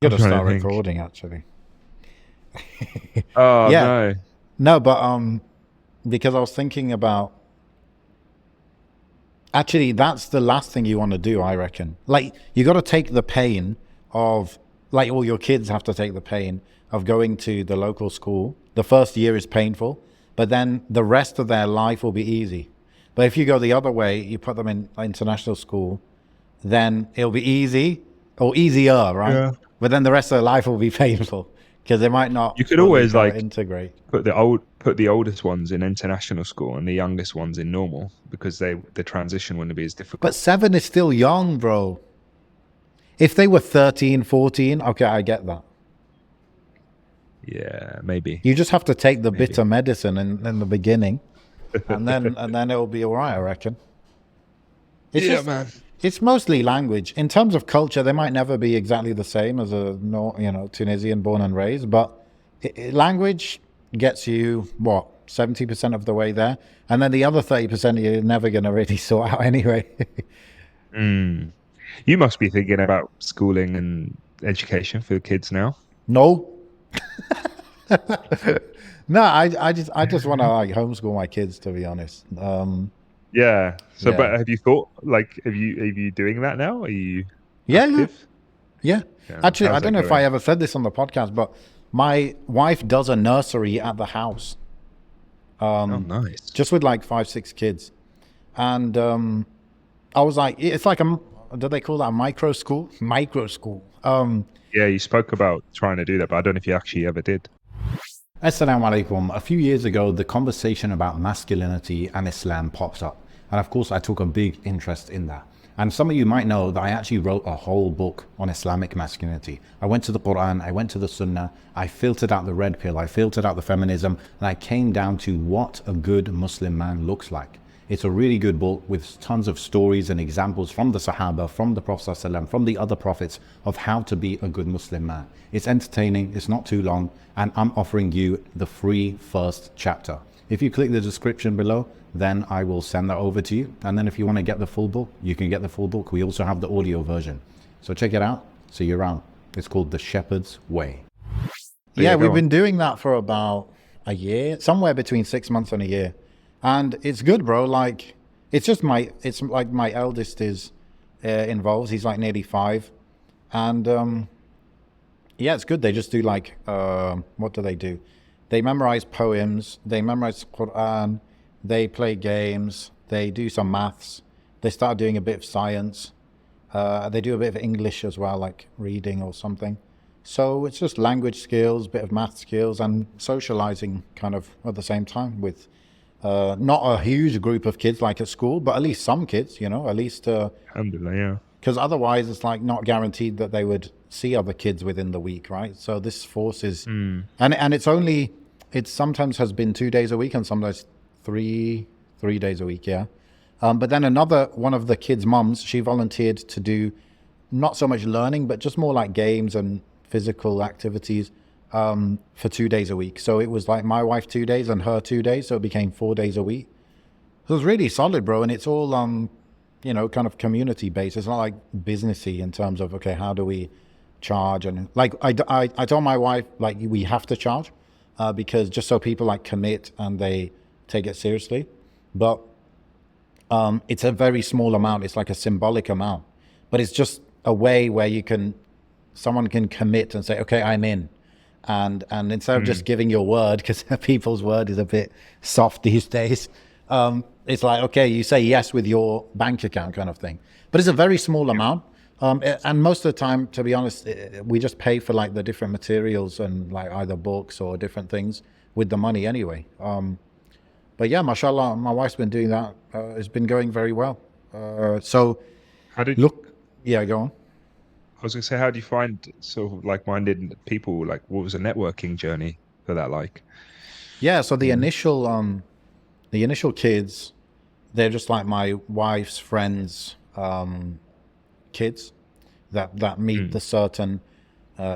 I'm Gotta trying to start think. recording actually. Oh Yeah, no. no, but because I was thinking about actually that's the last thing you want to do, I reckon. Like you got to take the pain of like all your kids have to take the pain of going to the local school. The first year is painful, but then the rest of their life will be easy. But if you go the other way, you put them in international school, then it'll be easy or easier, right? Yeah. But then the rest of their life will be painful because they might You not could fully always kind of like integrate. put the oldest ones in international school and the youngest ones in normal because the transition wouldn't be as But difficult. 7 is still young, bro. If they were 13, 14, okay, I get that. Yeah, maybe. You just have to take the Maybe. bitter medicine in the beginning, and then it will be all right, I reckon. It's Yeah, just man. it's mostly language. In terms of culture, they might never be exactly the same as a Tunisian born and raised, but language gets you what 70% of the way there, and then the other 30% you're never gonna really sort out anyway. Mm. You must be thinking about schooling and education for the kids now. No, no, I just want to like homeschool my kids, to be honest. Yeah. So, but Yeah, have you thought like are you doing that now? Are you yeah, yeah. active? Yeah. Yeah. Actually, I How's don't that know if I going? ever said this on the podcast, but my wife does a nursery at the house, Oh, nice. just with like five, six kids. And I was like, it's like do they call that a micro school? Micro school. Yeah, you spoke about trying to do that, but I don't know if you actually ever did. Assalamu alaikum. A few years ago, the conversation about masculinity and Islam popped up. And of course, I took a big interest in that. And some of you might know that I actually wrote a whole book on Islamic masculinity. I went to the Quran, I went to the Sunnah, I filtered out the red pill, I filtered out the feminism, and I came down to what a good Muslim man looks like. It's a really good book with tons of stories and examples from the Sahaba, from the Prophet ﷺ, from the other prophets of how to be a good Muslim man. It's entertaining, it's not too long, and I'm offering you the free first chapter. If you click the description below, then I will send that over to you. And then if you want to get the full book, you can get the full book. We also have the audio version. So check it out. See you around. It's called The Shepherd's Way. But Yeah, yeah, we've go on. been doing that for about a year, somewhere between 6 months and a year. And it's good, bro. Like, it's like my eldest is involved. He's like nearly 5. And yeah, it's good. They just do like, what do they do? They memorize poems, they memorize Quran, they play games, they do some maths, they start doing a bit of science, they do a bit of English as well, like reading or something. So it's just language skills, bit of math skills, and socializing kind of at the same time with not a huge group of kids like at school, but at least some kids, at least Alhamdulillah, yeah. because otherwise it's like not guaranteed that they would see other kids within the week, right? So this forces, Mm. and it sometimes has been 2 days a week and sometimes three days a week, yeah. But then another one of the kids' mums, she volunteered to do not so much learning, but just more like games and physical activities for 2 days a week. So it was like my wife 2 days and her 2 days, so it became 4 days a week. So it's really solid, bro, and it's all kind of community based. It's not like businessy in terms of okay, how do we charge and like I told my wife like we have to charge because just so people like commit and they take it seriously, but it's a very small amount. It's like a symbolic amount, but it's just a way where someone can commit and say okay, I'm in. And instead of just Mm. giving your word, because people's word is a bit soft these days, it's like okay, you say yes with your bank account kind of thing. But it's a very small amount, and most of the time, to be honest, we just pay for like the different materials and like either books or different things with the money anyway. But yeah, mashallah, my wife's been doing that. It's been going very well. So How did look, yeah, go on. I was gonna say, how do you find sort of like-minded people? Like, what was the networking journey for that like? Yeah, so You know? the initial kids, they're just like my wife's friends' kids that meet Mm. the certain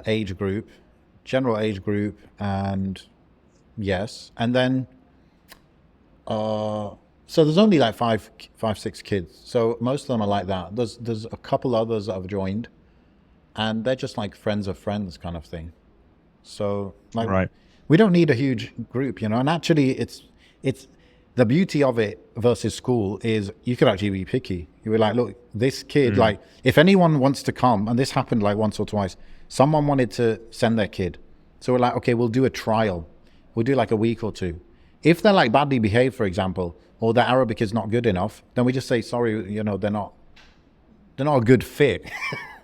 age group, general age group, and yes, and then so there's only like five, six kids. So most of them are like that. There's a couple others that have joined, and they're just like friends of friends kind of thing. So like Right. we don't need a huge group, you know. And actually, it's the beauty of it versus school is you could actually be picky. You were like, look, this kid, Mm. like, if anyone wants to come, and this happened like once or twice, someone wanted to send their kid, so we're like, okay, we'll do a trial. We'll do like a week or two. If they're like badly behaved, for example, or their Arabic is not good enough, then we just say sorry. You know, they're not a good fit.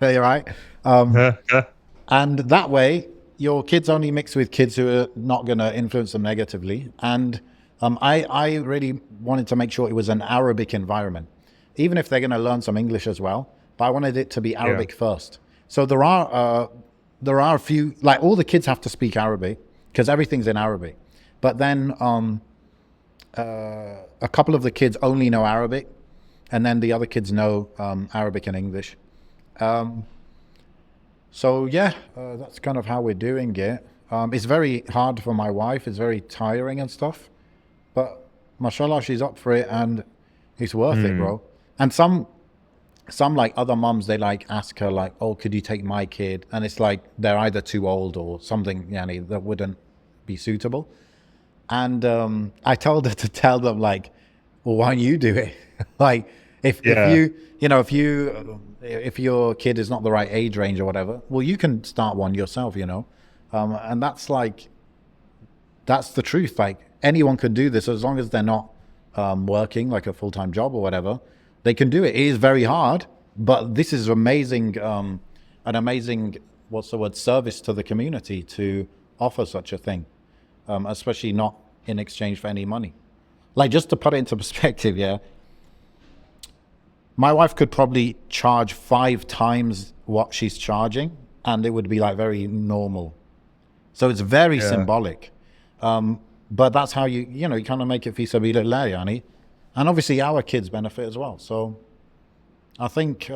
Right? Yeah, yeah. And that way, your kids only mix with kids who are not going to influence them negatively. And I really wanted to make sure it was an Arabic environment, even if they're going to learn some English as well. But I wanted it to be Yeah. Arabic first. So there are a few, like all the kids have to speak Arabic because everything's in Arabic. But then a couple of the kids only know Arabic, and then the other kids know Arabic and English. So yeah, that's kind of how we're doing it. It's very hard for my wife. It's very tiring and stuff. But mashallah, she's up for it, and it's worth it, Mm. bro. And some like other mums, they like ask her like, "Oh, could you take my kid?" And it's like they're either too old or something, yani, that wouldn't be suitable. And I told her to tell them like, well, why don't you do it? Like, if Yeah. if your kid is not the right age range or whatever, well, you can start one yourself, you know. And that's the truth. Like anyone could do this as long as they're not working like a full-time job or whatever. They can do it. It is very hard, but this is amazing. An amazing, what's the word, service to the community to offer such a thing, especially not in exchange for any money. Like just to put it into perspective, yeah, my wife could probably charge 5 times what she's charging, and it would be like very normal. So it's very Yeah. symbolic. But that's how you kind of make it fi sabilillah, yani. And obviously our kids benefit as well. So I think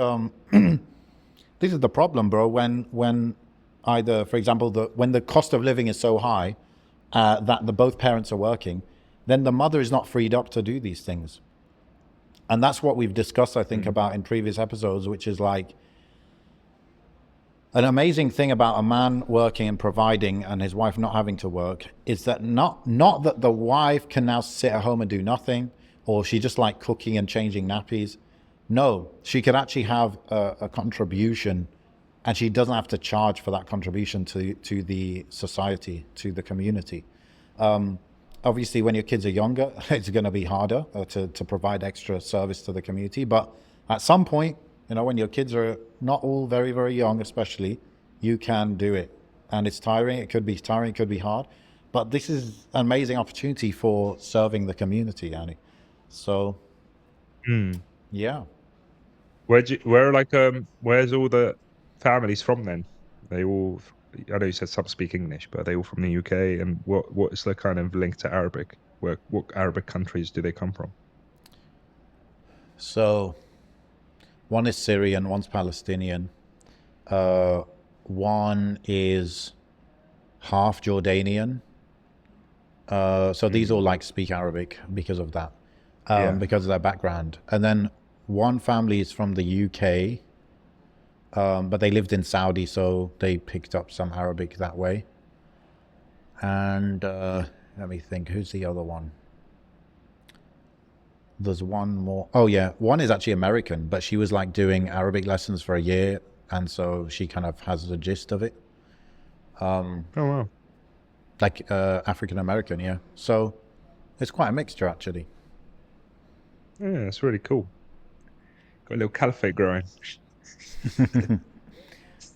this is the problem, bro. When either, for example, when the cost of living is so high that the both parents are working, then the mother is not freed up to do these things. And that's what we've discussed, I think, Mm. about in previous episodes, which is like an amazing thing about a man working and providing and his wife not having to work is that not that the wife can now sit at home and do nothing, or she just like cooking and changing nappies. No, she could actually have a contribution, and she doesn't have to charge for that contribution to the society, to the community. Obviously, when your kids are younger, it's going to be harder to provide extra service to the community. But at some point, when your kids are not all very, very young, especially, you can do it. And it's tiring. It could be tiring. It could be hard. But this is an amazing opportunity for serving the community, Annie. So, Mm. yeah. Where's all the families from then? They all, I know you said some speak English, but are they all from the UK? And what is the kind of link to Arabic? What Arabic countries do they come from? So, one is Syrian, one's Palestinian, uh, one is half Jordanian. So these all Mm. like speak Arabic because of that, Yeah. because of their background. And then one family is from the UK, but they lived in Saudi, so they picked up some Arabic that way. And let me think, who's the other one? There's one more. Oh yeah, one is actually American, but she was like doing Arabic lessons for a year, and so she kind of has the gist of it. Oh wow. Like African American, yeah. So it's quite a mixture actually. Yeah, that's really cool. Got a little caliphate growing.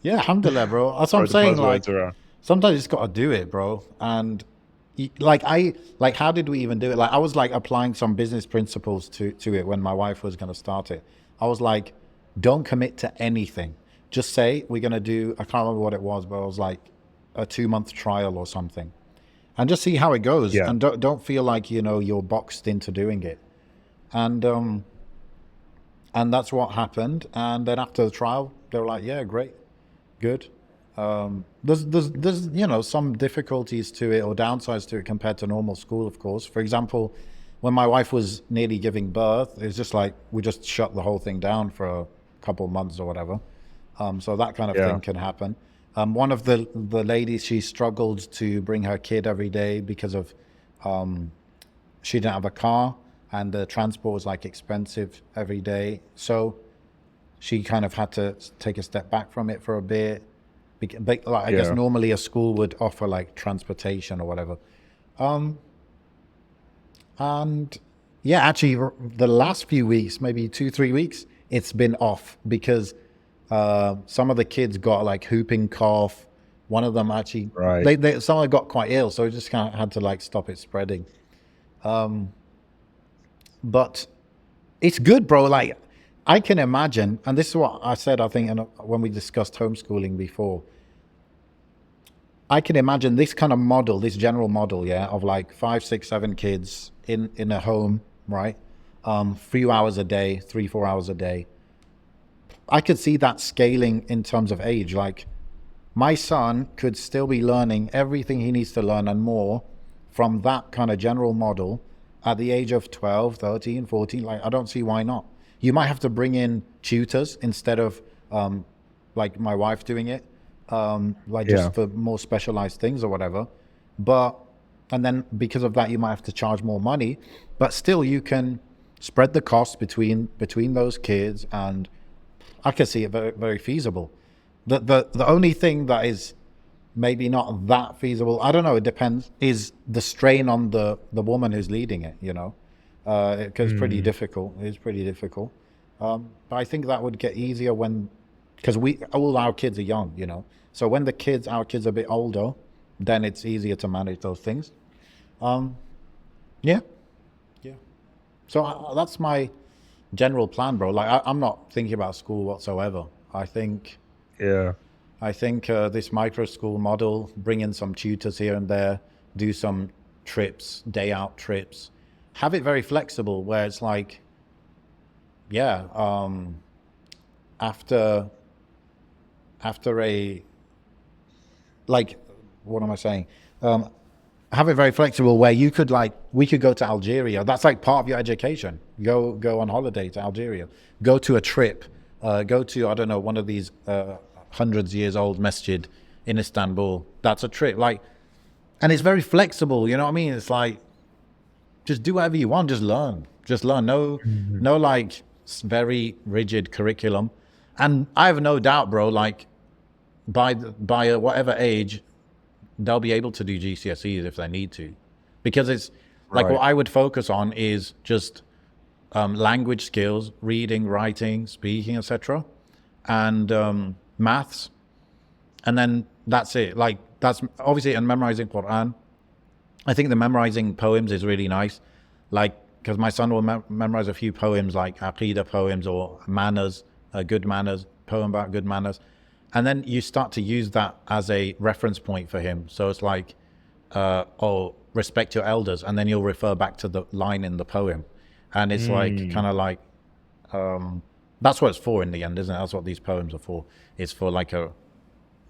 Yeah, alhamdulillah, bro. That's what I'm Throw the saying. buzzwords Like around. sometimes you just gotta do it, bro. And like how did we even do it? Like I was like applying some business principles to it when my wife was gonna start it. I was like, don't commit to anything. Just say we're gonna do. I can't remember what it was, but it was like a 2 month trial or something, and just see how it goes. Yeah. And don't feel like you're boxed into doing it. And that's what happened. And then after the trial, they were like, yeah, great, good. There's some difficulties to it or downsides to it compared to normal school, of course. For example, when my wife was nearly giving birth, it's just like we just shut the whole thing down for a couple of months or whatever. So that kind of Yeah. thing can happen. One of the ladies, she struggled to bring her kid every day because of she didn't have a car, and the transport was like expensive every day. So she kind of had to take a step back from it for a bit. But like, I guess Yeah. normally a school would offer like transportation or whatever. And yeah, actually, the last few weeks, maybe 2, 3 weeks, it's been off because some of the kids got like whooping cough. One of them actually, Right. someone got quite ill, so we just kind of had to like stop it spreading. But it's good, bro. Like, I can imagine, and this is what I said, I think, when we discussed homeschooling before. I can imagine this kind of model, this general model, yeah, of like 5, 6, 7 kids in a home, right? Few hours a day, 3, 4 hours a day. I could see that scaling in terms of age. Like, my son could still be learning everything he needs to learn and more from that kind of general model at the age of 12, 13, 14. Like, I don't see why not. You might have to bring in tutors instead of like my wife doing it, like Yeah. just for more specialized things or whatever. But, and then because of that, you might have to charge more money, but still you can spread the cost between those kids, and I can see it very, very feasible. The only thing that is maybe not that feasible, I don't know, it depends, is the strain on the woman who's leading it, you know? Because it's pretty Mm. difficult. It's pretty difficult. But I think that would get easier when, because all our kids are young, you know? So when our kids are a bit older, then it's easier to manage those things. Um, yeah, yeah. So that's my general plan, bro. Like, I'm not thinking about school whatsoever. I think Yeah. this micro school model, bring in some tutors here and there, do some trips, day out trips, have it very flexible where it's like, yeah, after a, like, what am I saying? Have it very flexible where you could, like, we could go to Algeria. That's like part of your education. Go on holiday to Algeria. Go to a trip. Go to, I don't know, one of these hundreds years old masjid in Istanbul. That's a trip. Like, and it's very flexible. You know what I mean? It's like, just do whatever you want. Just learn. Just learn. No, Mhm. no, like very rigid curriculum. And I have no doubt, bro. Like, by whatever age, they'll be able to do GCSEs if they need to, because it's like what Right. I would focus on is just language skills, reading, writing, speaking, etc., and maths, and then that's it. Like, that's obviously, and memorizing Quran. I think the memorizing poems is really nice, like, because my son will memorize a few poems, like Aqidah poems or manners, good manners, poem about good manners, and then you start to use that as a reference point for him. So it's like, oh, respect your elders, and then you'll refer back to the line in the poem, and it's like Mm. kind of like, that's what it's for in the end, isn't it? That's what these poems are for. It's for like a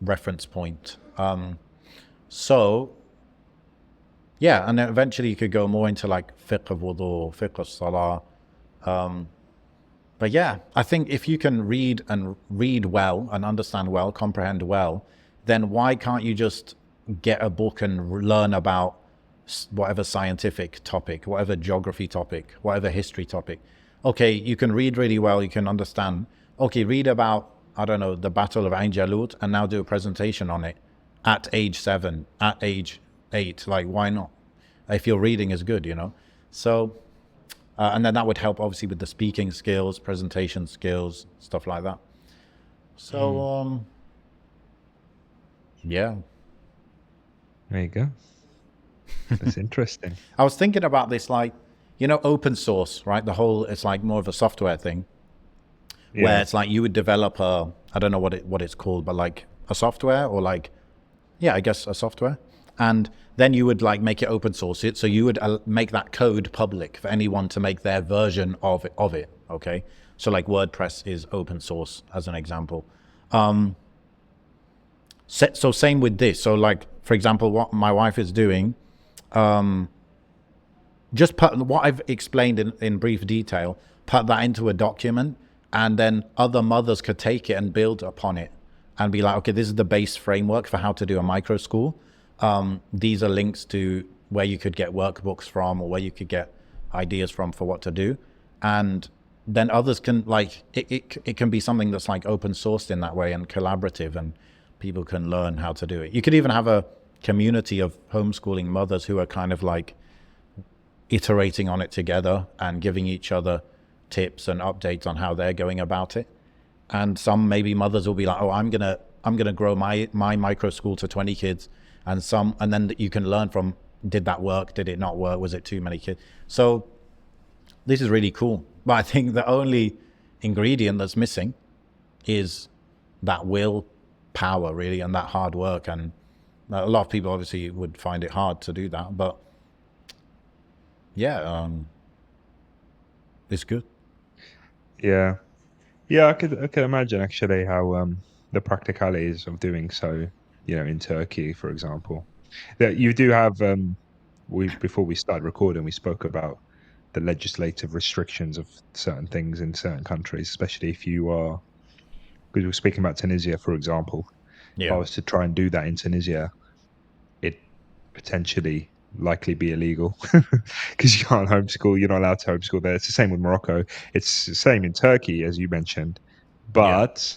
reference point. So yeah, and then eventually you could go more into like fiqh of wudu, fiqh of salah. But yeah, I think if you can read well and understand well, comprehend well, then why can't you just get a book and learn about whatever scientific topic, whatever geography topic, whatever history topic? Okay, you can read really well, you can understand. Okay, read about, I don't know, the Battle of Ain Jalut, and now do a presentation on it at age 7, at age 8. Like, why not? If your reading is good, you know? So, and then that would help obviously with the speaking skills, presentation skills, stuff like that. So, Mm. yeah. There you go. That's interesting. I was thinking about this, like, open source, right? It's like more of a software thing where Yeah. it's like you would develop I don't know what it's called, but like a software, or like, yeah, I guess a software. And then you would like make it open source it. So you would make that code public for anyone to make their version of it. Okay. So like WordPress is open source as an example. So same with this. So like, for example, what my wife is doing, just put what I've explained in brief detail, put that into a document, and then other mothers could take it and build upon it and be like, okay, this is the base framework for how to do a micro school. These are links to where you could get workbooks from, or where you could get ideas from for what to do. And then others can, like, it can be something that's like open sourced in that way and collaborative, and people can learn how to do it. You could even have a community of homeschooling mothers who are kind of like iterating on it together and giving each other tips and updates on how they're going about it. And some maybe mothers will be like, oh, I'm gonna grow my micro school to 20 kids, and then you can learn from, did that work, did it not work, was it too many kids? So this is really cool, but I think the only ingredient that's missing is that will power, really, and that hard work. And a lot of people obviously would find it hard to do that, but yeah, it's good. Yeah. Yeah, I could imagine actually how the practicalities of doing so, in Turkey, for example. That you do have we before we started recording, we spoke about the legislative restrictions of certain things in certain countries, especially if you are, because we were speaking about Tunisia, for example. If I Yeah, was to try and do that in Tunisia, it potentially likely be illegal because you can't homeschool. You're not allowed to homeschool there. It's the same with Morocco. It's the same in Turkey, as you mentioned, yeah, but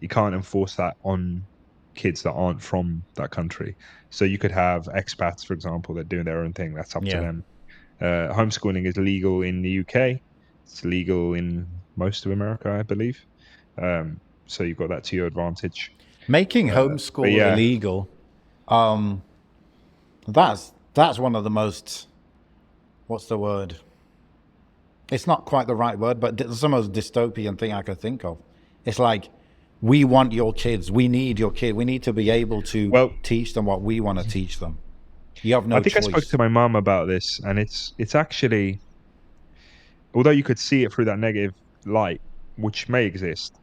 you can't enforce that on kids that aren't from that country. So you could have expats, for example, that do their own thing. That's up to yeah. them. Homeschooling is legal in the UK. It's legal in most of America, I believe. So you've got that to your advantage. Making But homeschool yeah, illegal, um, that's one of the most, what's the word? It's not quite the right word, but it's the most dystopian thing I could think of. It's like, we want your kids, we need your kid, we need to be able to well, teach them what we want to teach them. You have I no think I spoke choice. to my mum about this, and it's actually, although you could see it through that negative light, which may exist,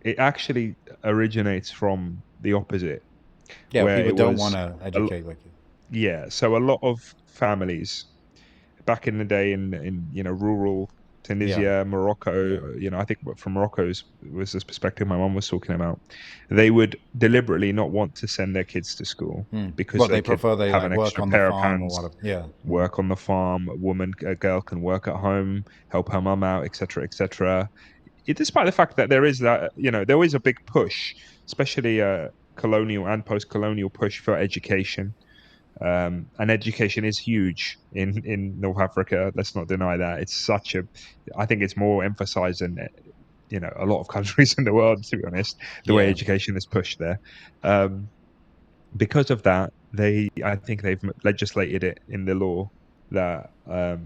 it actually originates from the opposite, Yeah, where people it don't want was, to a, educate like you. yeah. So a lot of families back in the day in rural Yeah, Tunisia, yeah. Morocco, I think from Morocco's was this perspective my mum was talking about. They would deliberately not want to send their kids to school because Well, they they could prefer they have like an work extra on the pair of farm or hands, whatever. Yeah. work on the farm. A girl can work at home, help her mum out, etc., etc. Despite the fact that there is that, there is a big push, especially colonial and post-colonial push for education. And education is huge in North Africa. Let's not deny that. I think it's more emphasized than a lot of countries in the world, to be honest. The way Yeah. education is pushed there. Um, because of that, I think they've legislated it in the law that a,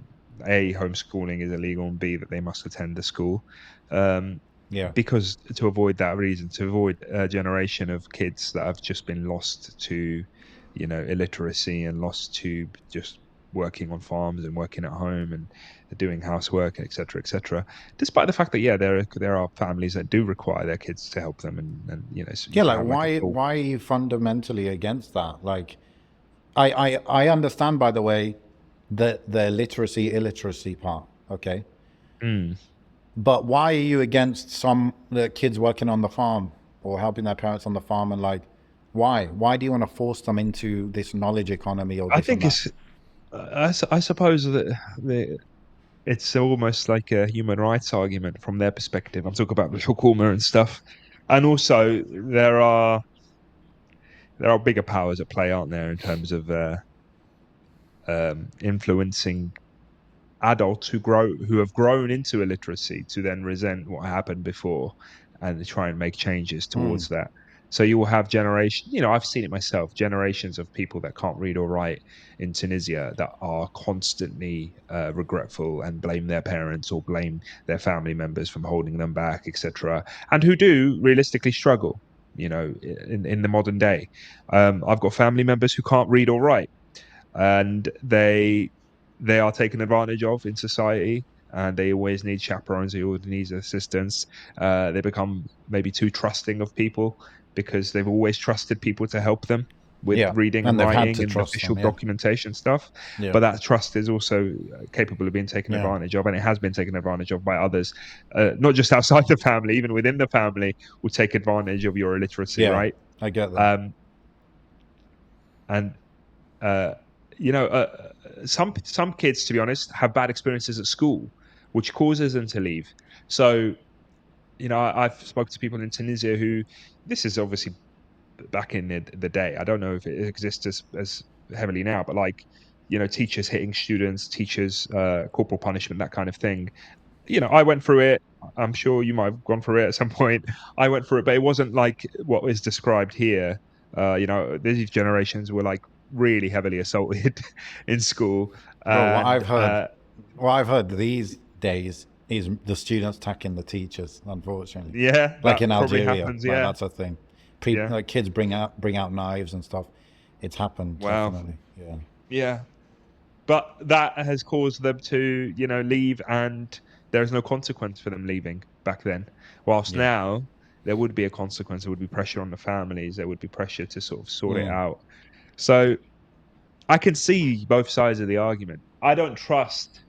homeschooling is illegal, and b, that they must attend the school. Um, Yeah. because to avoid that reason, to avoid a generation of kids that have just been lost to, illiteracy, and lost to just working on farms and working at home and doing housework, etc., etc. Despite the fact that, yeah, there are families that do require their kids to help them, and so you Yeah, can like, have like a full. why are you fundamentally against that? Like, I understand, by the way, the literacy illiteracy part, okay? Mm. But why are you against some the kids working on the farm or helping their parents on the farm, and like, why? Why do you want to force them into this knowledge economy or I this and think that? I suppose that it's almost like a human rights argument from their perspective. I'm talking about the Hukuma and stuff, and also there are bigger powers at play, aren't there, in terms of influencing adults who have grown into illiteracy to then resent what happened before and try and make changes Hmm. towards that. So you will have generation, I've seen it myself, generations of people that can't read or write in Tunisia that are constantly regretful and blame their parents or blame their family members from holding them back, etc., and who do realistically struggle, in the modern day. I've got family members who can't read or write, and they are taken advantage of in society, and they always need chaperones, they always need assistance. They become maybe too trusting of people because they've always trusted people to help them. with Yeah. reading and And they've had writing to and trust official them. Yeah. documentation stuff. Yeah. But that trust is also capable of being taken Yeah. advantage of, and it has been taken advantage of by others, not just outside the family, even within the family, will take advantage of your illiteracy, Yeah. right? I get that. Um, and uh, you know, some kids, to be honest, have bad experiences at school, which causes them to leave. So, you know, I've spoken to people in Tunisia who, this is obviously back in the day. I don't know if it exists as heavily now, but like, you know, teachers hitting students, teachers, corporal punishment, that kind of thing. You know, I went through it. I'm sure you might have gone through it at some point. I went through it, but it wasn't like what is described here. You know, these generations were like really heavily assaulted in school, Bro, and what I've heard these days is the students attacking the teachers, unfortunately. yeah, Like in that probably Algeria, happens. like Yeah, that's a thing. yeah. Like kids bring out knives and stuff. It's happened, Wow. definitely. Yeah. Yeah, but that has caused them to, you know, leave, and there is no consequence for them leaving back then. Whilst Yeah. now there would be a consequence. There would be pressure on the families. There would be pressure to sort of sort it Mm. out. So I can see both sides of the argument. I don't trust.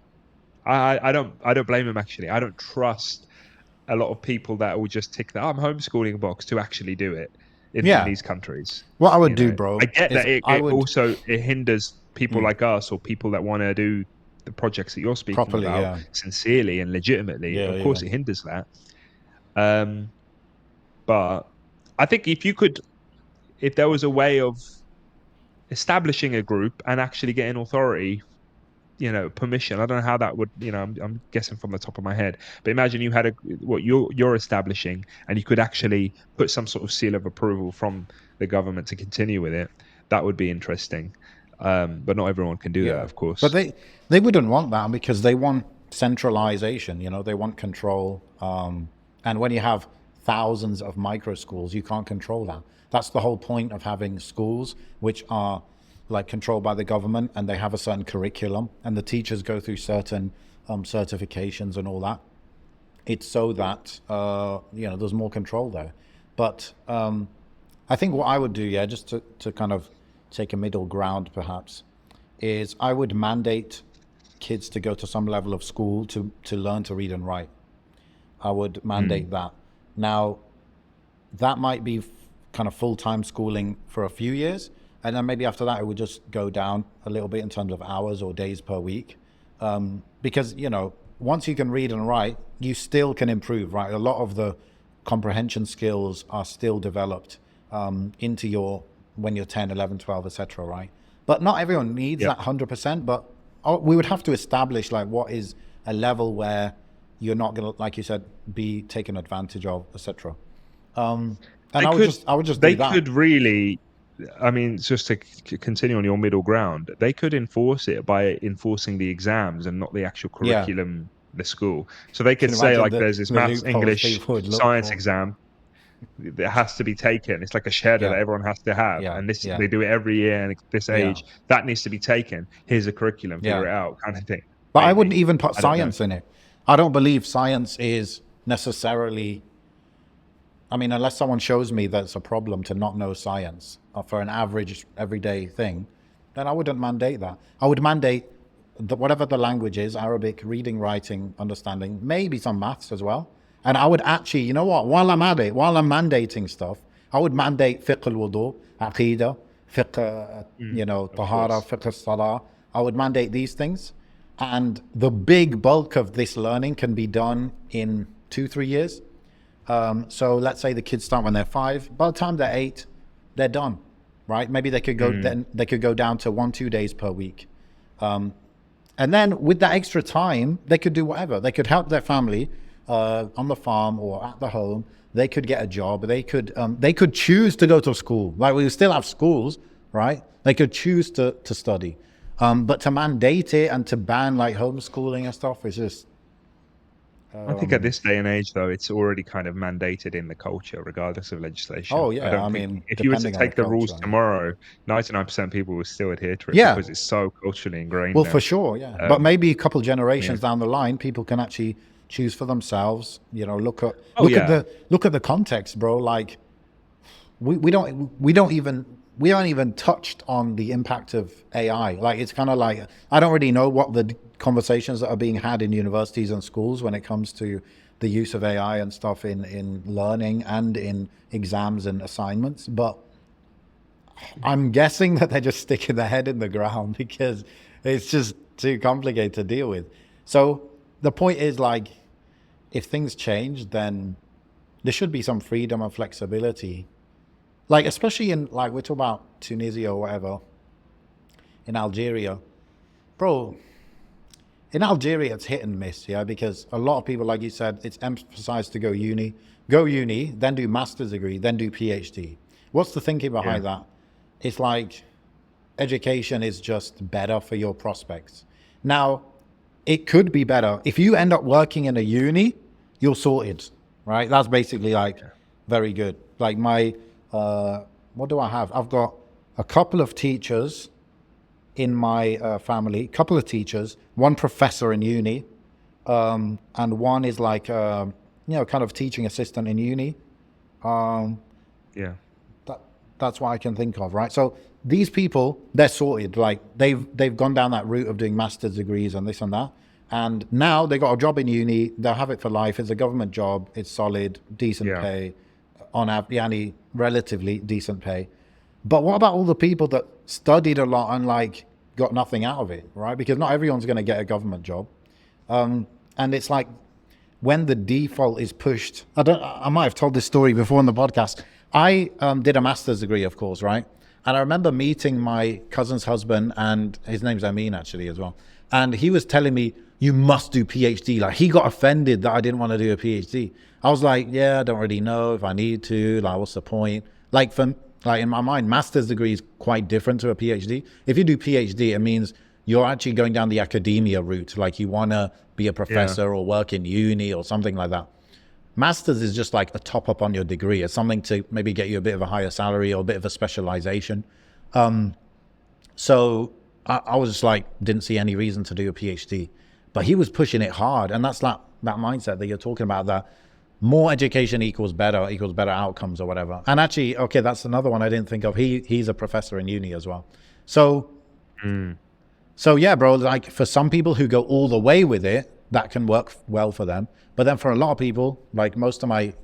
I don't blame them actually. I don't trust a lot of people that will just tick the I'm homeschooling box to actually do it in Yeah. these countries. What I would You do, know, I bro, get is that I it would also it hinders people mm, like us or people that want to do the projects that you're speaking properly, about yeah. sincerely and legitimately. Yeah, Of yeah. course, it hinders that. Um, but I think if there was a way of establishing a group and actually getting authority, you know, permission. I don't know how that would, you know, I'm guessing from the top of my head, but imagine you had what you're establishing, and you could actually put some sort of seal of approval from the government to continue with it. That would be interesting. But not everyone can do that, Yeah. of But course. they wouldn't want that because they want centralization, you know, they want control. And when you have thousands of micro schools, you can't control that. That's the whole point of having schools which are like controlled by the government, and they have a certain curriculum, and the teachers go through certain certifications and all that. It's so that you know, there's more control there. But I think what I would do, yeah, just to kind of take a middle ground perhaps, is I would mandate kids to go to some level of school to learn to read and write. I would Mm. mandate that. Now, that might be kind of full-time schooling for a few years, and then maybe after that it would just go down a little bit in terms of hours or days per week. Because, you know, once you can read and write, you still can improve, right? A lot of the comprehension skills are still developed into your when you're 10, 11, 12, etc., right? But not everyone needs Yeah. that 100%. But we would have to establish like what is a level where you're not going to, like you said, be taken advantage of, etc. And They could I would just they do that. could really, I mean, just to continue on your middle ground, they could enforce it by enforcing the exams and not the actual Yeah. curriculum in the school. So they could Can say imagine like there's this the maths, loopholes English, people would look science for. exam that has to be taken. It's like a shadow that Yeah. everyone has to have, Yeah. and this Yeah. they do it every year. And at this Yeah. age, that needs to be taken. Here's a curriculum, figure Yeah. it out, kind of thing. But I wouldn't Maybe even put I don't know. science in it. I don't believe science is necessarily, I mean, unless someone shows me that it's a problem to not know science for an average everyday thing, then I wouldn't mandate that. I would mandate whatever the language is, Arabic, reading, writing, understanding, maybe some maths as well. And I would actually, you know what, while I'm at it, while I'm mandating stuff, I would mandate fiqh al-wudu, aqidah, fiqh, Mm, you know, of tahara, course. fiqh al-salah. I would mandate these things. And the big bulk of this learning can be done in 2, 3 years. So let's say the kids start when they're 5. By the time they're 8, they're done, right? Maybe Mm, they could go down to 1, 2 days per week, and then with that extra time, they could do whatever. They could help their family on the farm or at the home. They could get a job. They could choose to go to school. Like we still have schools, right? They could choose to study, but to mandate it and to ban like homeschooling and stuff is just I think at this day and age, though, it's already kind of mandated in the culture, regardless of legislation. oh I yeah. don't I think mean, if you were to depending on the take the rules culture, yeah. tomorrow, 99% of people will still adhere to it Yeah, because it's so culturally ingrained well, for now. sure, yeah. But Um, maybe a couple yeah. generations down the line, people can actually choose for themselves. You know, Oh yeah. look at the context, bro. Like we don't even we haven't even touched on the impact of AI. Like, it's kind of like, I don't really know what the conversations that are being had in universities and schools when it comes to the use of AI and stuff in learning and in exams and assignments. But I'm guessing that they're just sticking their head in the ground because it's just too complicated to deal with. So the point is, like, if things change, then there should be some freedom and flexibility. Like, especially in, like, we're talking about Tunisia or whatever, in Algeria. Bro, in Algeria, it's hit and miss, yeah, because a lot of people, like you said, it's emphasized to go uni, then do master's degree, then do PhD. What's the thinking Yeah. behind that? It's like education is just better for your prospects. Now, it could be better. If you end up working in a uni, you're sorted, right? That's basically like Yeah. very good. Like what do I have? I've got a couple of teachers in my family, couple of teachers, one professor in uni, and one is like, kind of teaching assistant in uni. Um, Yeah. that that's what I can think of, right? So these people, they're sorted. Like, they've gone down that route of doing master's degrees and this and that, and now they got a job in uni. They'll have it for life. It's a government job. It's solid, decent Yeah. pay, on average, relatively decent pay. But what about all the people that studied a lot and like got nothing out of it, right? Because not everyone's going to get a government job, and it's like when the default is pushed. I might have told this story before in the podcast. I did a master's degree, of course, right? And I remember meeting my cousin's husband, and his name's Amin actually as well. And he was telling me, you must do PhD. Like, he got offended that I didn't want to do a PhD. I was like, yeah, I don't really know if I need to. Like, what's the point? Like, in my mind, master's degree is quite different to a PhD. If you do PhD, it means you're actually going down the academia route. Like, you want to be a Yeah. professor or work in uni or something like that. Masters is just like a top up on your degree. It's something to maybe get you a bit of a higher salary or a bit of a specialization. So I was just like, didn't see any reason to do a PhD. But he was pushing it hard. And that's that mindset that you're talking about, that more education equals better outcomes or whatever. And actually, okay, that's another one I didn't think of. He's a professor in uni as well. So Mm. so yeah, bro, like, for some people who go all the way with it, that can work well for them. But then for a lot of people, like most of my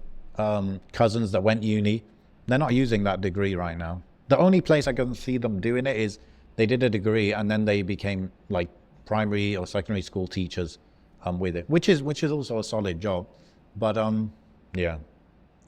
cousins that went uni, they're not using that degree right now. The only place I can see them doing it is they did a degree and then they became like primary or secondary school teachers with it, which is also a solid job. But yeah.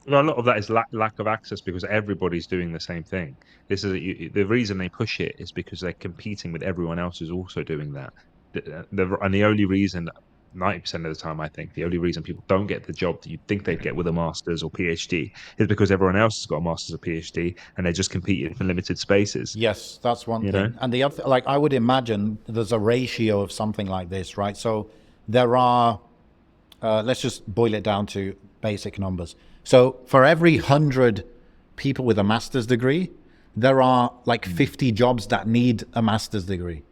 Well, a lot of that is lack of access because everybody's doing the same thing. The reason they push it is because they're competing with everyone else who's also doing that. And the only reason, 90% of the time, I think, the only reason people don't get the job that you'd think they'd get with a master's or PhD is because everyone else has got a master's or PhD and they're just competing for limited spaces. Yes, that's one You know? thing. And the other, like, I would imagine there's a ratio of something like this, right? So there are, let's just boil it down to basic numbers. So for every 100 people with a master's degree, there are like Mm. 50 jobs that need a master's degree.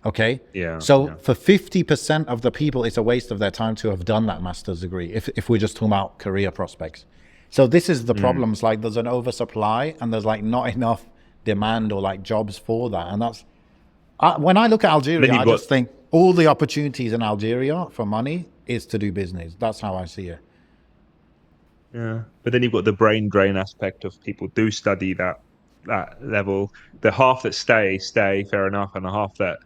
Okay. Yeah, So yeah, for 50% of the people, it's a waste of their time to have done that master's degree if we're just talking about career prospects. So this is the mm. problems. Like, there's an oversupply and there's like not enough demand or like jobs for that. And that's, when I look at Then Algeria, you've I got just think all the opportunities in Algeria for money is to do business. That's how I see it. Yeah, but then you've got the brain drain aspect of people do study that level. The half that stay, fair enough, and the half that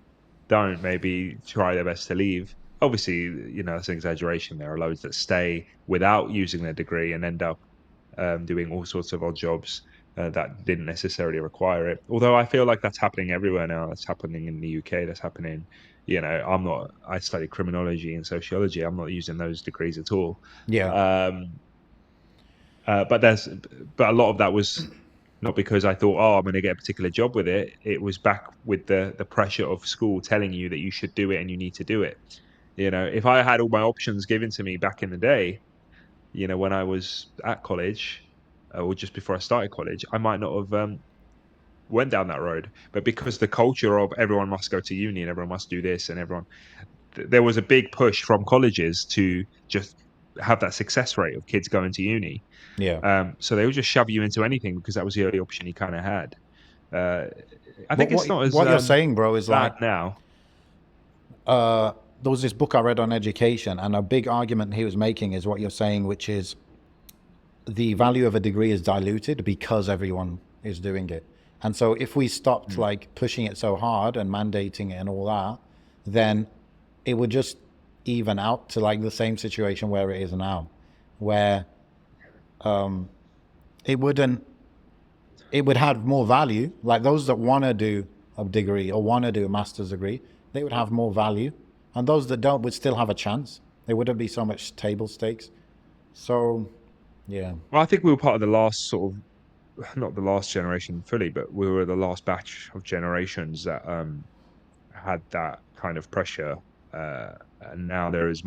don't maybe try their best to leave. Obviously, that's an exaggeration. There are loads that stay without using their degree and end up doing all sorts of odd jobs that didn't necessarily require it. Although I feel like that's happening everywhere now. That's happening in the UK. That's happening. I studied criminology and sociology. I'm not using those degrees at all. Yeah. Um, but a lot of that was not because I thought, oh, I'm going to get a particular job with it. It was back with the pressure of school telling you that you should do it and you need to do it. If I had all my options given to me back in the day, when I was at college or just before I started college, I might not have went down that road. But because the culture of everyone must go to uni and everyone must do this and there was a big push from colleges to just have that success rate of kids going to uni. Yeah. So they would just shove you into anything because that was the only option you kind of had. Uh, I But think it's not as what you're saying, bro, is bad like now. there was this book I read on education, and a big argument he was making is what you're saying, which is the value of a degree is diluted because everyone is doing it. And so if we stopped Mm. like pushing it so hard and mandating it and all that, then it would just even out to like the same situation where it is now, where it wouldn't, it would have more value. Like those that want to do a degree or want to do a master's degree, they would have more value. And those that don't would still have a chance. There wouldn't be so much table stakes. So, yeah. Well, I think we were part of the last sort of, not the last generation fully, but we were the last batch of generations that had that kind of pressure. And now there's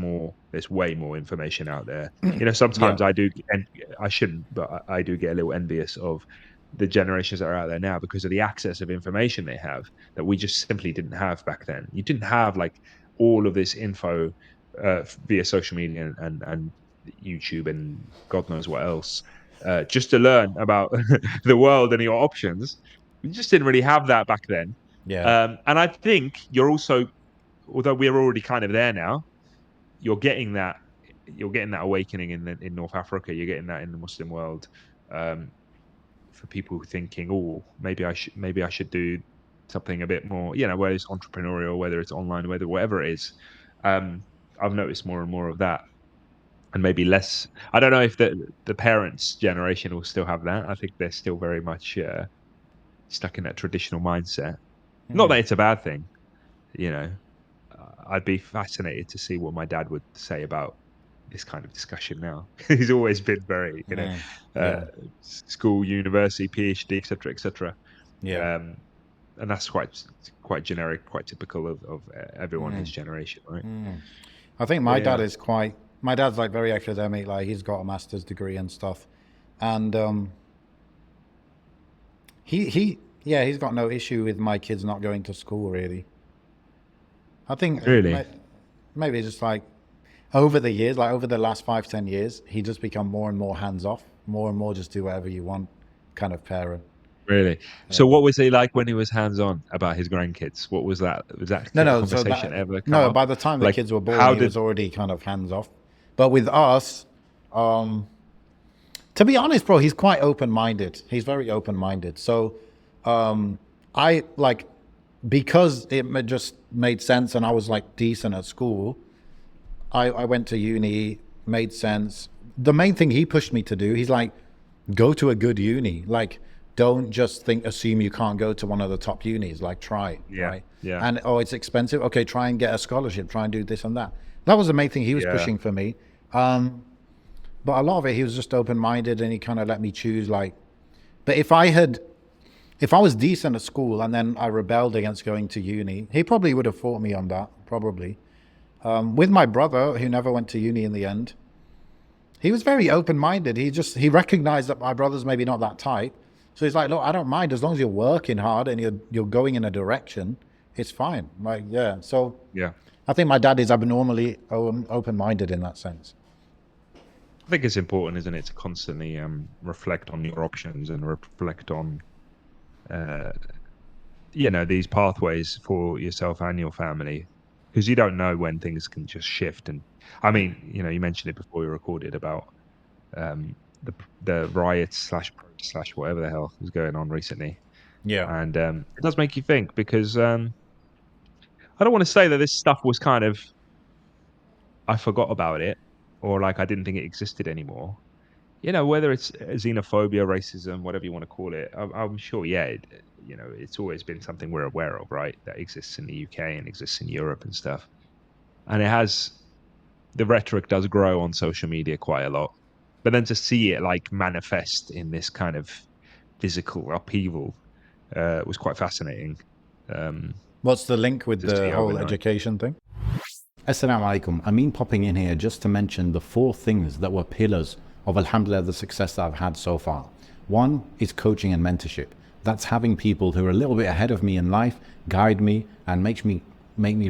way more information out there. Yeah. Sometimes I do, and I shouldn't, but I do get a little envious of the generations that are out there now because of the access of information they have that we just simply didn't have back then. You didn't have like all of this info via social media and YouTube and God knows what else, just to learn about the world and your options. We just didn't really have that back then. Yeah. And I think you're also, although we're already kind of there now, you're getting that awakening in North Africa. You're getting that in the Muslim world, for people thinking, oh, maybe I should do something a bit more, whether it's entrepreneurial, whether it's online, whatever it is. I've noticed more and more of that, and maybe less. I don't know if the parents' generation will still have that. I think they're still very much stuck in that traditional mindset. Not that it's a bad thing, you know. I'd be fascinated to see what my dad would say about this kind of discussion now. He's always been very, uh, Yeah. school, university, PhD, etc., etc. Yeah. Um, and that's quite generic, quite typical of everyone his generation, right? I think But my dad yeah, is quite, my dad's like very academic, like he's got a master's degree and stuff. And yeah, he's got no issue with my kids not going to school really. I think really, maybe just like over the years, like over the last 5, 10 years, he just become more and more hands off, more and more just do whatever you want kind of parent. really. So, Yeah. what was he like when he was hands on about his grandkids? What was that? Was that No, no. So conversation that ever come no, up? by the time the Like, kids were born, how he did? was already kind of hands off. But with us, to be honest, bro, he's quite open minded. He's very open minded. So I like because just made sense, and I was like decent at school. I went to uni, made sense. The main thing he pushed me to do, he's like, go to a good uni. Like, don't just assume you can't go to one of the top unis. Like, try, Yeah, right? yeah, And oh, it's expensive. Okay, try and get a scholarship. Try and do this and that. That was the main thing he was yeah. pushing for me. But a lot of it, he was just open minded, and he kind of let me choose. Like, but if I was decent at school and then I rebelled against going to uni, he probably would have fought me on that. Probably. With my brother, who never went to uni in the end, he was very open-minded. He recognized that my brother's maybe not that type, so he's like, look, I don't mind as long as you're working hard and you're going in a direction, it's fine. Like, yeah. So Yeah. I think my dad is abnormally open-minded in that sense. I think it's important, isn't it, to constantly reflect on your options and reflect on uh, these pathways for yourself and your family, because you don't know when things can just shift. And I mean, you mentioned it before we recorded about um, the riots slash protests slash whatever the hell was going on recently, Yeah. and it does make you think because I don't want to say that this stuff was kind of I forgot about it or like I didn't think it existed anymore. Whether it's xenophobia, racism, whatever you want to call it, I'm sure, yeah, it's always been something we're aware of, right? That exists in the UK and exists in Europe and stuff. And the rhetoric does grow on social media quite a lot. But then to see it like manifest in this kind of physical upheaval was quite fascinating. Um, What's the link with to the see whole overnight. education thing? Assalamu alaikum. I mean popping in here just to mention the 4 things that were pillars of alhamdulillah the success that I've had so far. One is coaching and mentorship. That's having people who are a little bit ahead of me in life guide me and make me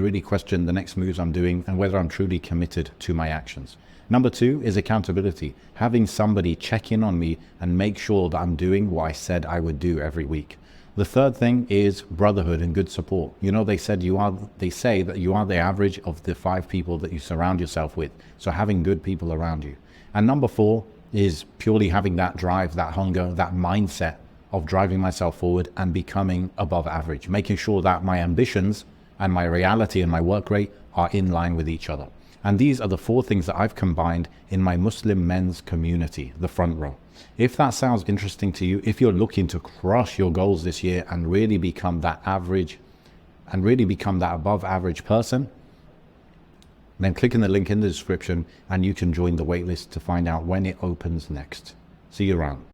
really question the next moves I'm doing and whether I'm truly committed to my actions. Number 2 is accountability. Having somebody check in on me and make sure that I'm doing what I said I would do every week. The third thing is brotherhood and good support. You know, they say that you are the average of the 5 people that you surround yourself with. So having good people around you. And number 4 is purely having that drive, that hunger, that mindset of driving myself forward and becoming above average, making sure that my ambitions and my reality and my work rate are in line with each other. And these are the 4 things that I've combined in my Muslim men's community, the front row. If that sounds interesting to you, if you're looking to crush your goals this year and really become that average and really become that above average person, then click in the link in the description and you can join the waitlist to find out when it opens next. See you around.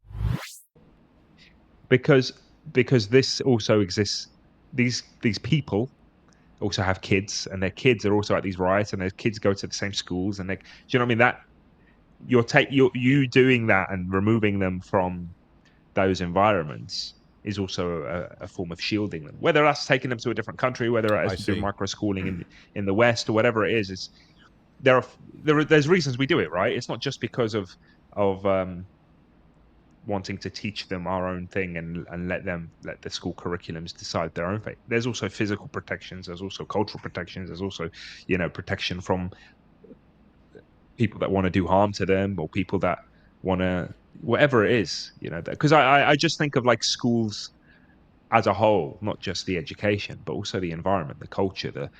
Because this also exists. These people also have kids, and their kids are also at these riots, and their kids go to the same schools, and do you know what I mean? That you doing that and removing them from those environments is also a form of shielding them. Whether that's taking them to a different country, whether I that's doing see. microschooling in the West or whatever it is there's reasons we do it, right? It's not just because of wanting to teach them our own thing and let the school curriculums decide their own fate. There's also physical protections. There's also cultural protections. There's also, protection from people that want to do harm to them, or people that want to, whatever it is, because I just think of like schools as a whole, not just the education, but also the environment, the culture,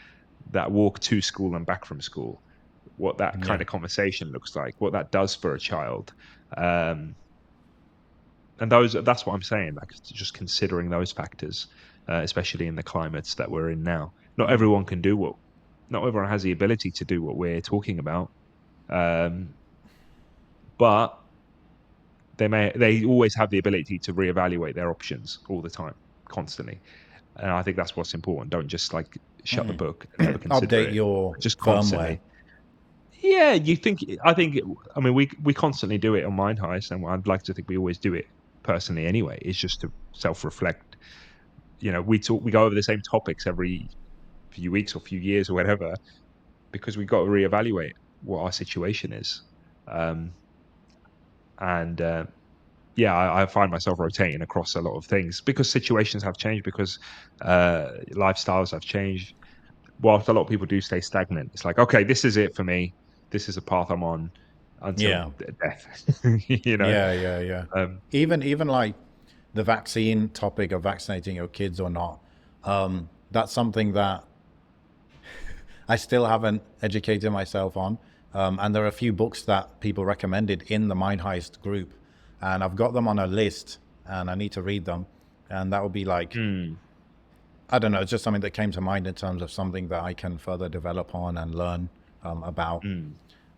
that walk to school and back from school, what that kind Yeah. of conversation looks like, what that does for a child. And that's what I'm saying, like just considering those factors, especially in the climates that we're in now. Not everyone has the ability to do what we're talking about. But they always have the ability to reevaluate their options all the time, constantly. And I think that's what's important. Don't just like shut the book and never consider Update it. your Just firmware. constantly. Yeah, I mean, we constantly do it on Mind Heist, and I'd like to think we always do it personally anyway. It's just to self-reflect. We go over the same topics every few weeks or few years or whatever, because we've got to reevaluate what our situation is. And yeah, I find myself rotating across a lot of things because situations have changed, because lifestyles have changed. Whilst a lot of people do stay stagnant, it's like, okay, this is it for me. This is a path I'm on until Yeah. death. Yeah. Um, Even like the vaccine topic of vaccinating your kids or not, that's something that I still haven't educated myself on. And there are a few books that people recommended in the Mind Heist group, and I've got them on a list, and I need to read them. And that would be like, I don't know, it's just something that came to mind in terms of something that I can further develop on and learn about.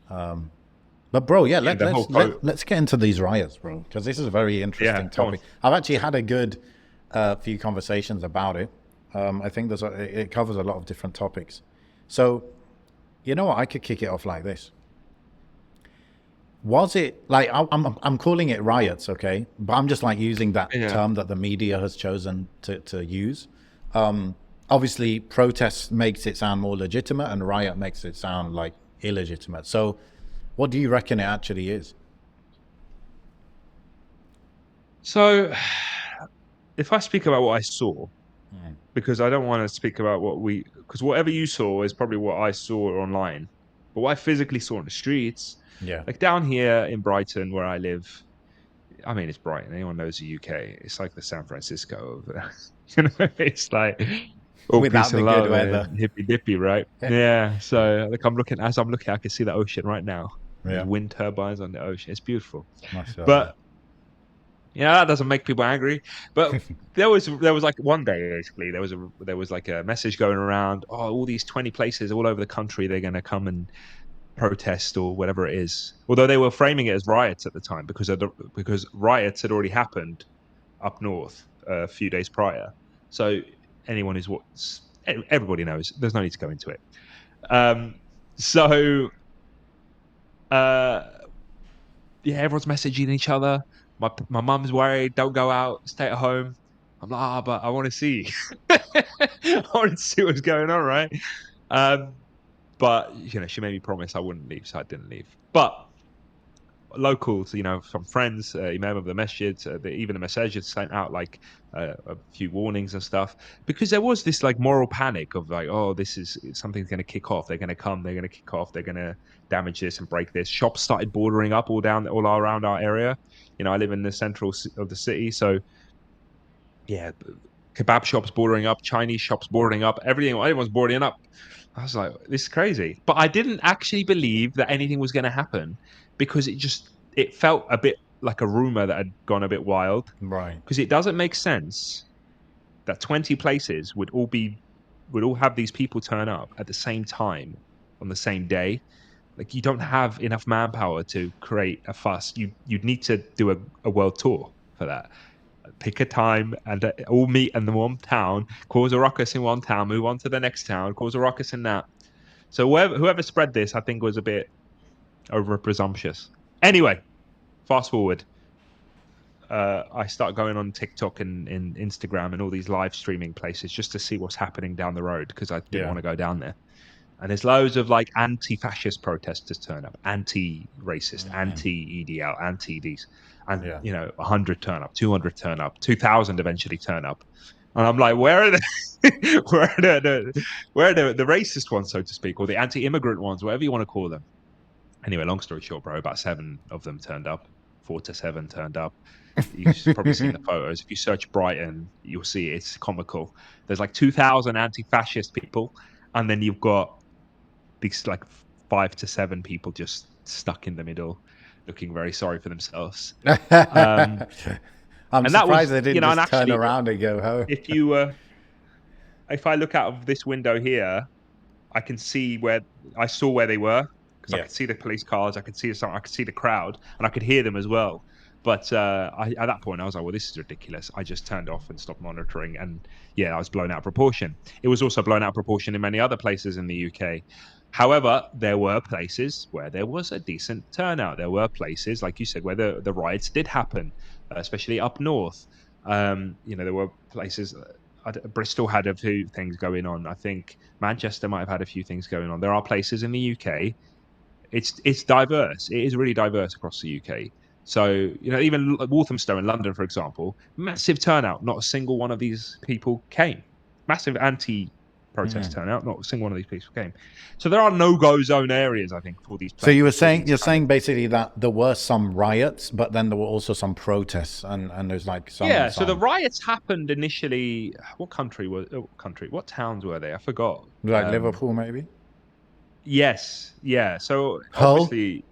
But bro, yeah, yeah, the whole let's get into these riots, bro, because this is a very interesting go on. topic. I've actually had a good few conversations about it. I think it covers a lot of different topics. So, you know what? I could kick it off like this. Was it like I'm calling it riots, okay? But I'm just like using that Yeah. term that the media has chosen to use. Obviously, protest makes it sound more legitimate, and riot makes it sound like illegitimate. So, what do you reckon it actually is? So, if I speak about what I saw, because I don't want to speak about because whatever you saw is probably what I saw online. But what I physically saw on the streets, Yeah. like down here in Brighton, where I live, I mean, it's Brighton. Anyone knows the UK. It's like the San Francisco of, it's like all peace Without the and good love weather. and hippy dippy, right? Yeah. So like as I'm looking, I can see the ocean right now. There's Yeah. wind turbines on the ocean. It's beautiful. Mashallah. But yeah, that doesn't make people angry. But there was like one day basically there was like a message going around. Oh, all these 20 places all over the country, they're going to come and protest or whatever it is. Although they were framing it as riots at the time, because riots had already happened up north a few days prior. So anyone everybody knows. There's no need to go into it. So uh, yeah, everyone's messaging each other. My mum's worried. Don't go out. Stay at home. I'm like, but I want to see. I want to see what's going on, right? But she made me promise I wouldn't leave, so I didn't leave. But locals, from friends, imam of the masjid, even the masajid sent out like a few warnings and stuff, because there was this like moral panic of like, oh, this is something's going to kick off. They're going to come. They're going to kick off. They're going to damage this and break this. Shops started bordering up all around our area. I live in the central of the city, so yeah, kebab shops bordering up, Chinese shops bordering up, everyone's boarding up. I was like, this is crazy. But I didn't actually believe that anything was going to happen, because it felt a bit like a rumor that had gone a bit wild. Right. Because it doesn't make sense that 20 places would all have these people turn up at the same time on the same day. Like, you don't have enough manpower to create a fuss. You'd need to do a world tour for that. Pick a time and all meet in the one town, cause a ruckus in one town, move on to the next town, cause a ruckus in that. So whoever spread this, I think, was a bit over presumptuous. Anyway, fast forward. I start going on TikTok and Instagram and all these live streaming places just to see what's happening down the road, because I didn't want to go down there. And there's loads of like anti-fascist protesters turn up, anti-racist, anti-EDL, anti these, and 100 turn up, 200 turn up, 2,000 eventually turn up, and I'm like, where are the where are the racist ones, so to speak, or the anti-immigrant ones, whatever you want to call them? Anyway, long story short, bro, about 7 of them turned up, 4 to 7 turned up. You've probably seen the photos. If you search Brighton, you'll see it's comical. There's like 2,000 anti-fascist people, and then you've got these like 5 to 7 people just stuck in the middle, looking very sorry for themselves. I'm And that surprised was, they didn't and just turn actually, around and go home. if I look out of this window here, I can see where they were, because I could see the police cars, I could see the crowd, and I could hear them as well. But at that point, I was like, well, this is ridiculous. I just turned off and stopped monitoring. And yeah, I was blown out of proportion. It was also blown out of proportion in many other places in the UK. However, there were places where there was a decent turnout. There were places, like you said, where the riots did happen, especially up north. There were places. Bristol had a few things going on. I think Manchester might have had a few things going on. There are places in the UK. It's diverse. It is really diverse across the UK. So, even Walthamstow in London, for example, massive turnout. Not a single one of these people came. Massive anti-protest turnout. Not a single one of these people came. So there are no-go zone areas, I think, for these So places. you're saying basically that there were some riots, but then there were also some protests, and there's like some. Yeah. So the riots happened initially. What towns were they? I forgot. Like Liverpool, maybe. Yes. Yeah. So Hull. obviously,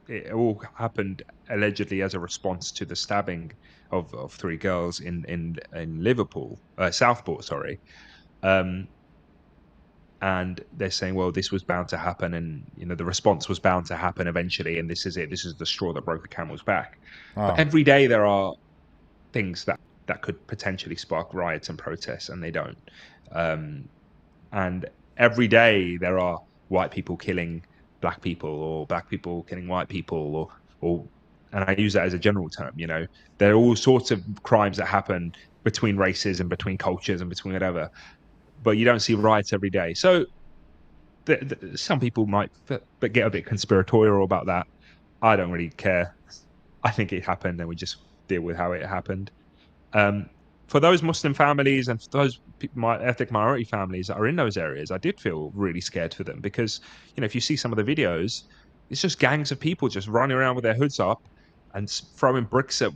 it all happened allegedly as a response to the stabbing of 3 girls in Liverpool, Southport, sorry. And they're saying, well, this was bound to happen, and the response was bound to happen eventually, and this is it. This is the straw that broke the camel's back. But every day there are things that could potentially spark riots and protests, and they don't. And every day there are white people killing black people, or black people killing white people, or and I use that as a general term. There are all sorts of crimes that happen between races and between cultures and between whatever, but you don't see riots every day. So some people might but get a bit conspiratorial about that. I don't really care. I think it happened, and we just deal with how it happened. For those Muslim families and for those ethnic minority families that are in those areas, I did feel really scared for them, because, if you see some of the videos, it's just gangs of people just running around with their hoods up and throwing bricks at,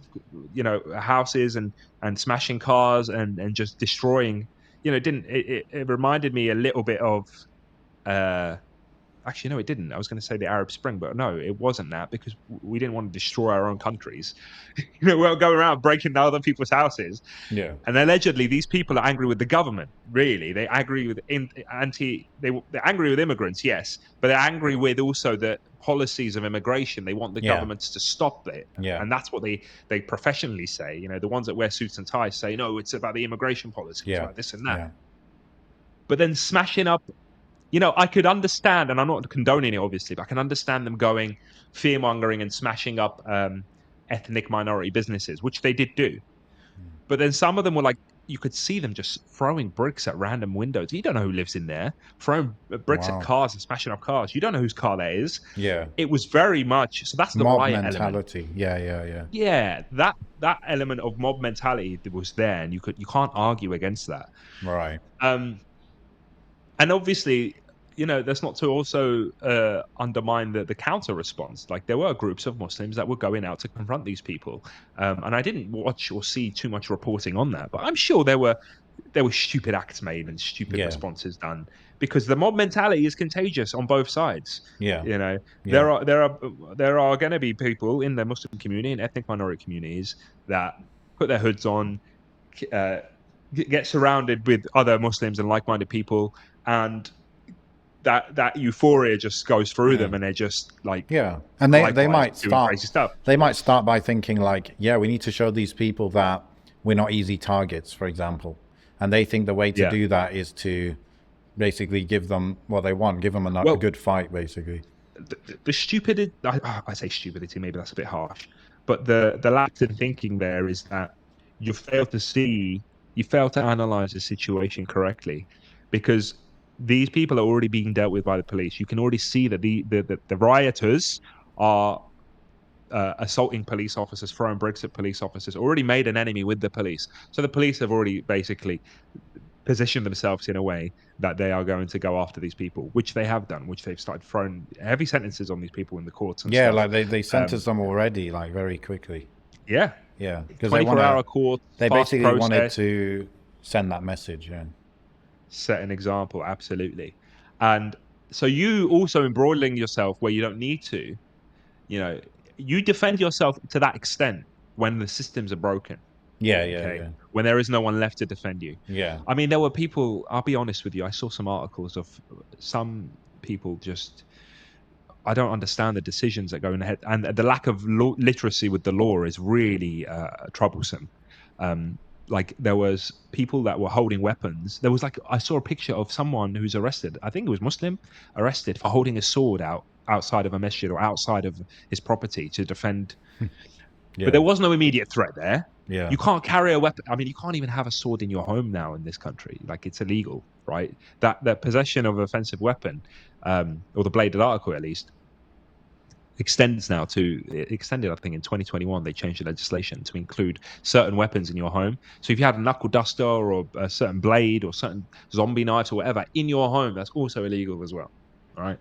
houses, and smashing cars, and just destroying. It reminded me a little bit of, actually, no, it didn't. I was going to say the Arab Spring, but no, it wasn't that, because we didn't want to destroy our own countries. We're going around breaking down other people's houses. Yeah. And allegedly, these people are angry with the government. Really, they agree with they're angry with immigrants, yes, but they're angry with also the policies of immigration. They want the governments to stop it, and that's what they professionally say. The ones that wear suits and ties say, no, it's about the immigration policy, it's about this and that. But then smashing up. I could understand, and I'm not condoning it, obviously, but I can understand them going fear mongering and smashing up ethnic minority businesses, which they did do. But then some of them were like you could see them just throwing bricks at random windows. You don't know who lives in there. Throwing bricks at Wow. cars and smashing up cars. You don't know whose car that is. Yeah. It was very much so. That's the Mob riot element. mentality. Yeah, yeah, yeah. Yeah, that element of mob mentality that was there, and you can't argue against that. Right. Um, and obviously, that's not to also undermine the counter response. Like there were groups of Muslims that were going out to confront these people, and I didn't watch or see too much reporting on that, but I'm sure there were stupid acts made and stupid Yeah. responses done because the mob mentality is contagious on both sides. Yeah. You know, Yeah. there are going to be people in the Muslim community and ethnic minority communities that put their hoods on, uh, get surrounded with other Muslims and like-minded people, and that euphoria just goes through them, Mm. and they're just like Yeah. And they likewise might doing start crazy stuff. by thinking like, yeah, we need to show these people that we're not easy targets, for example. And they think the way to Yeah. do that is to basically give them what they want, give them a Well, good fight, basically. the stupidity, I say stupidity, maybe that's a bit harsh, but the lapse in thinking there is that you fail to see, you fail to analyze the situation correctly, because these people are already being dealt with by the police. You can already see that the rioters are assaulting police officers, throwing bricks at police officers, already made an enemy with the police. So the police have already basically position themselves in a way that they are going to go after these people, which they have done, which they've started throwing heavy sentences on these people in the courts and Yeah, stuff. like they Um, sentenced them already, like very quickly. yeah, Yeah, because 24-hour court, they fast basically wanted process, to send that message. Yeah. set an example, absolutely. And so you also embroiling yourself where you don't need to, you know, you defend yourself to that extent when the systems are broken. Yeah, yeah, Okay. yeah. When there is no one left to defend you. Yeah. I mean, there were people, I'll be honest with you, I saw some articles of some people just, I don't understand the decisions that go in ahead. And the lack of literacy with the law is really troublesome. Like there was people that were holding weapons. There was like, I saw a picture of someone who's arrested. I think it was Muslim, arrested for holding a sword outside of a masjid or outside of his property to defend, but Yeah. there was no immediate threat there. Yeah. You can't carry a weapon. I mean, you can't even have a sword in your home now in this country. Like it's illegal, right? That possession of offensive weapon, or the bladed article at least, extended. I think in 2021 they changed the legislation to include certain weapons in your home. So if you had a knuckle duster or a certain blade or certain zombie knives or whatever in your home, that's also illegal as well. All right.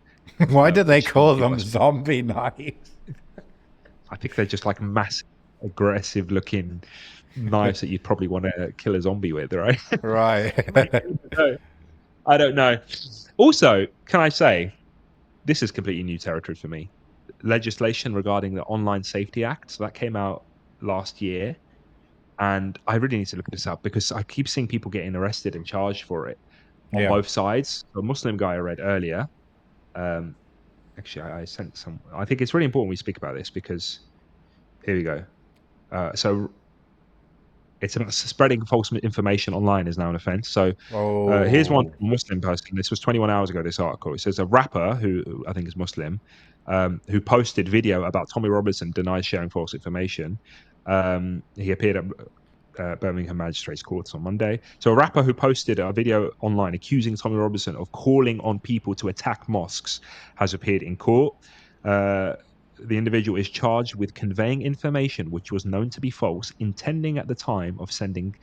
Why did they Which some call people, them zombie knives? I think they're just like massive, aggressive looking knives that you'd probably want to kill a zombie with, right? Right. No, I don't know. Also, can I say this is completely new territory for me? Legislation regarding the Online Safety Act. So that came out last year, and I really need to look this up because I keep seeing people getting arrested and charged for it on Yeah. both sides. A Muslim guy I read earlier. Um, actually, I sent some. I think it's really important we speak about this because here we go. So it's about spreading false information online is now an offense. So here's one Oh. from a Muslim person. This was 21 hours ago, this article. It says a rapper who I think is Muslim, who posted video about Tommy Robinson denies sharing false information. He appeared at Birmingham Magistrates Courts on Monday. So a rapper who posted a video online accusing Tommy Robinson of calling on people to attack mosques has appeared in court. The individual is charged with conveying information which was known to be false, intending at the time of sending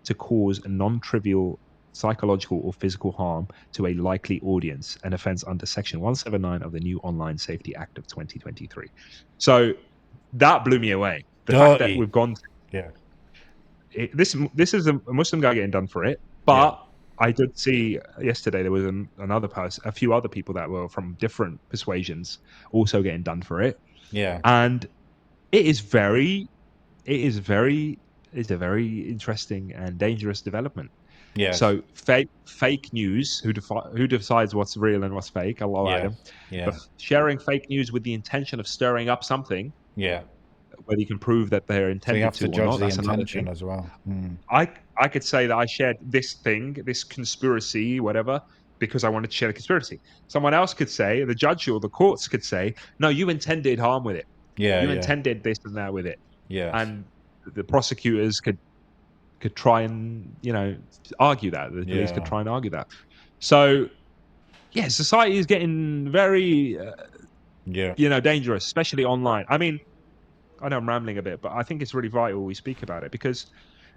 to cause a non-trivial psychological or physical harm to a likely audience, an offence under Section 179 of the new Online Safety Act of 2023. So that blew me away. The fact that Dirty. we've gone Yeah. this is a Muslim guy getting done for it, Yeah. but I did see yesterday there was another person, a few other people that were from different persuasions also getting done for it, Yeah. and it is very, it is very, it's a very interesting and dangerous development. Yes. So fake news, who decides what's real and what's fake? Allah Yeah. Adam. But Yeah. sharing fake news with the intention of stirring up something, Yeah. whether you can prove that they're So you intended have to to or judge not, the that's another thing. intention as well. Mm. I could say that I shared this thing, this conspiracy, whatever, because I wanted to share the conspiracy. Someone else could say, the judge or the courts could say, no, you intended harm with it. Yeah. You Yeah. intended this and that with it. Yes. And the prosecutors could could try and argue that. The police could Yeah. try and argue that. So yeah, society is getting very Yeah. dangerous, especially online. I mean, I know I'm rambling a bit, but I think it's really vital we speak about it because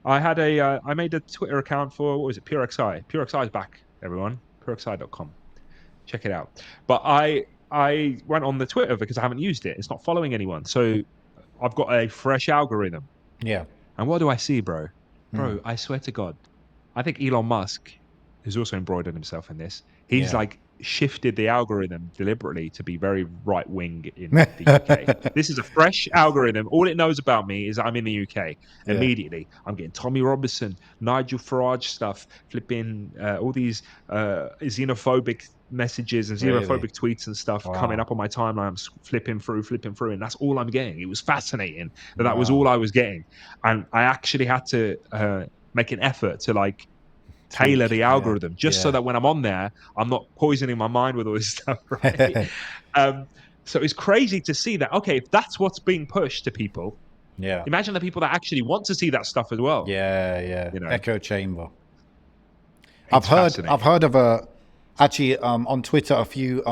I made a Twitter account for, what was it, PureXI. PureXI is back, everyone. PureXI.com. Check it out. But I went on the Twitter because I haven't used it. It's not following anyone. So I've got a fresh algorithm. Yeah. And what do I see, bro? Mm. Bro, I swear to God, I think Elon Musk, who's also embroidered himself in this, he's Yeah. like shifted the algorithm deliberately to be very right wing in the UK. This is a fresh algorithm. All it knows about me is that I'm in the UK. Yeah. Immediately, I'm getting Tommy Robinson, Nigel Farage stuff, flipping all these xenophobic messages and Really? xenophobic tweets and stuff coming Wow. up on my timeline. I'm flipping through, and that's all I'm getting. It was fascinating that was all Wow. I was getting, and I actually had to make an effort to like tailor Tweak. the Yeah. algorithm just so Yeah. that when I'm on there, I'm not poisoning my mind with all this stuff, right? Um, so it's crazy to see that. Okay, if that's what's being pushed to people, Yeah. imagine the people that actually want to see that stuff as well. Yeah. Yeah. You know, Echo chamber. it's I've fascinating. heard of on Twitter a few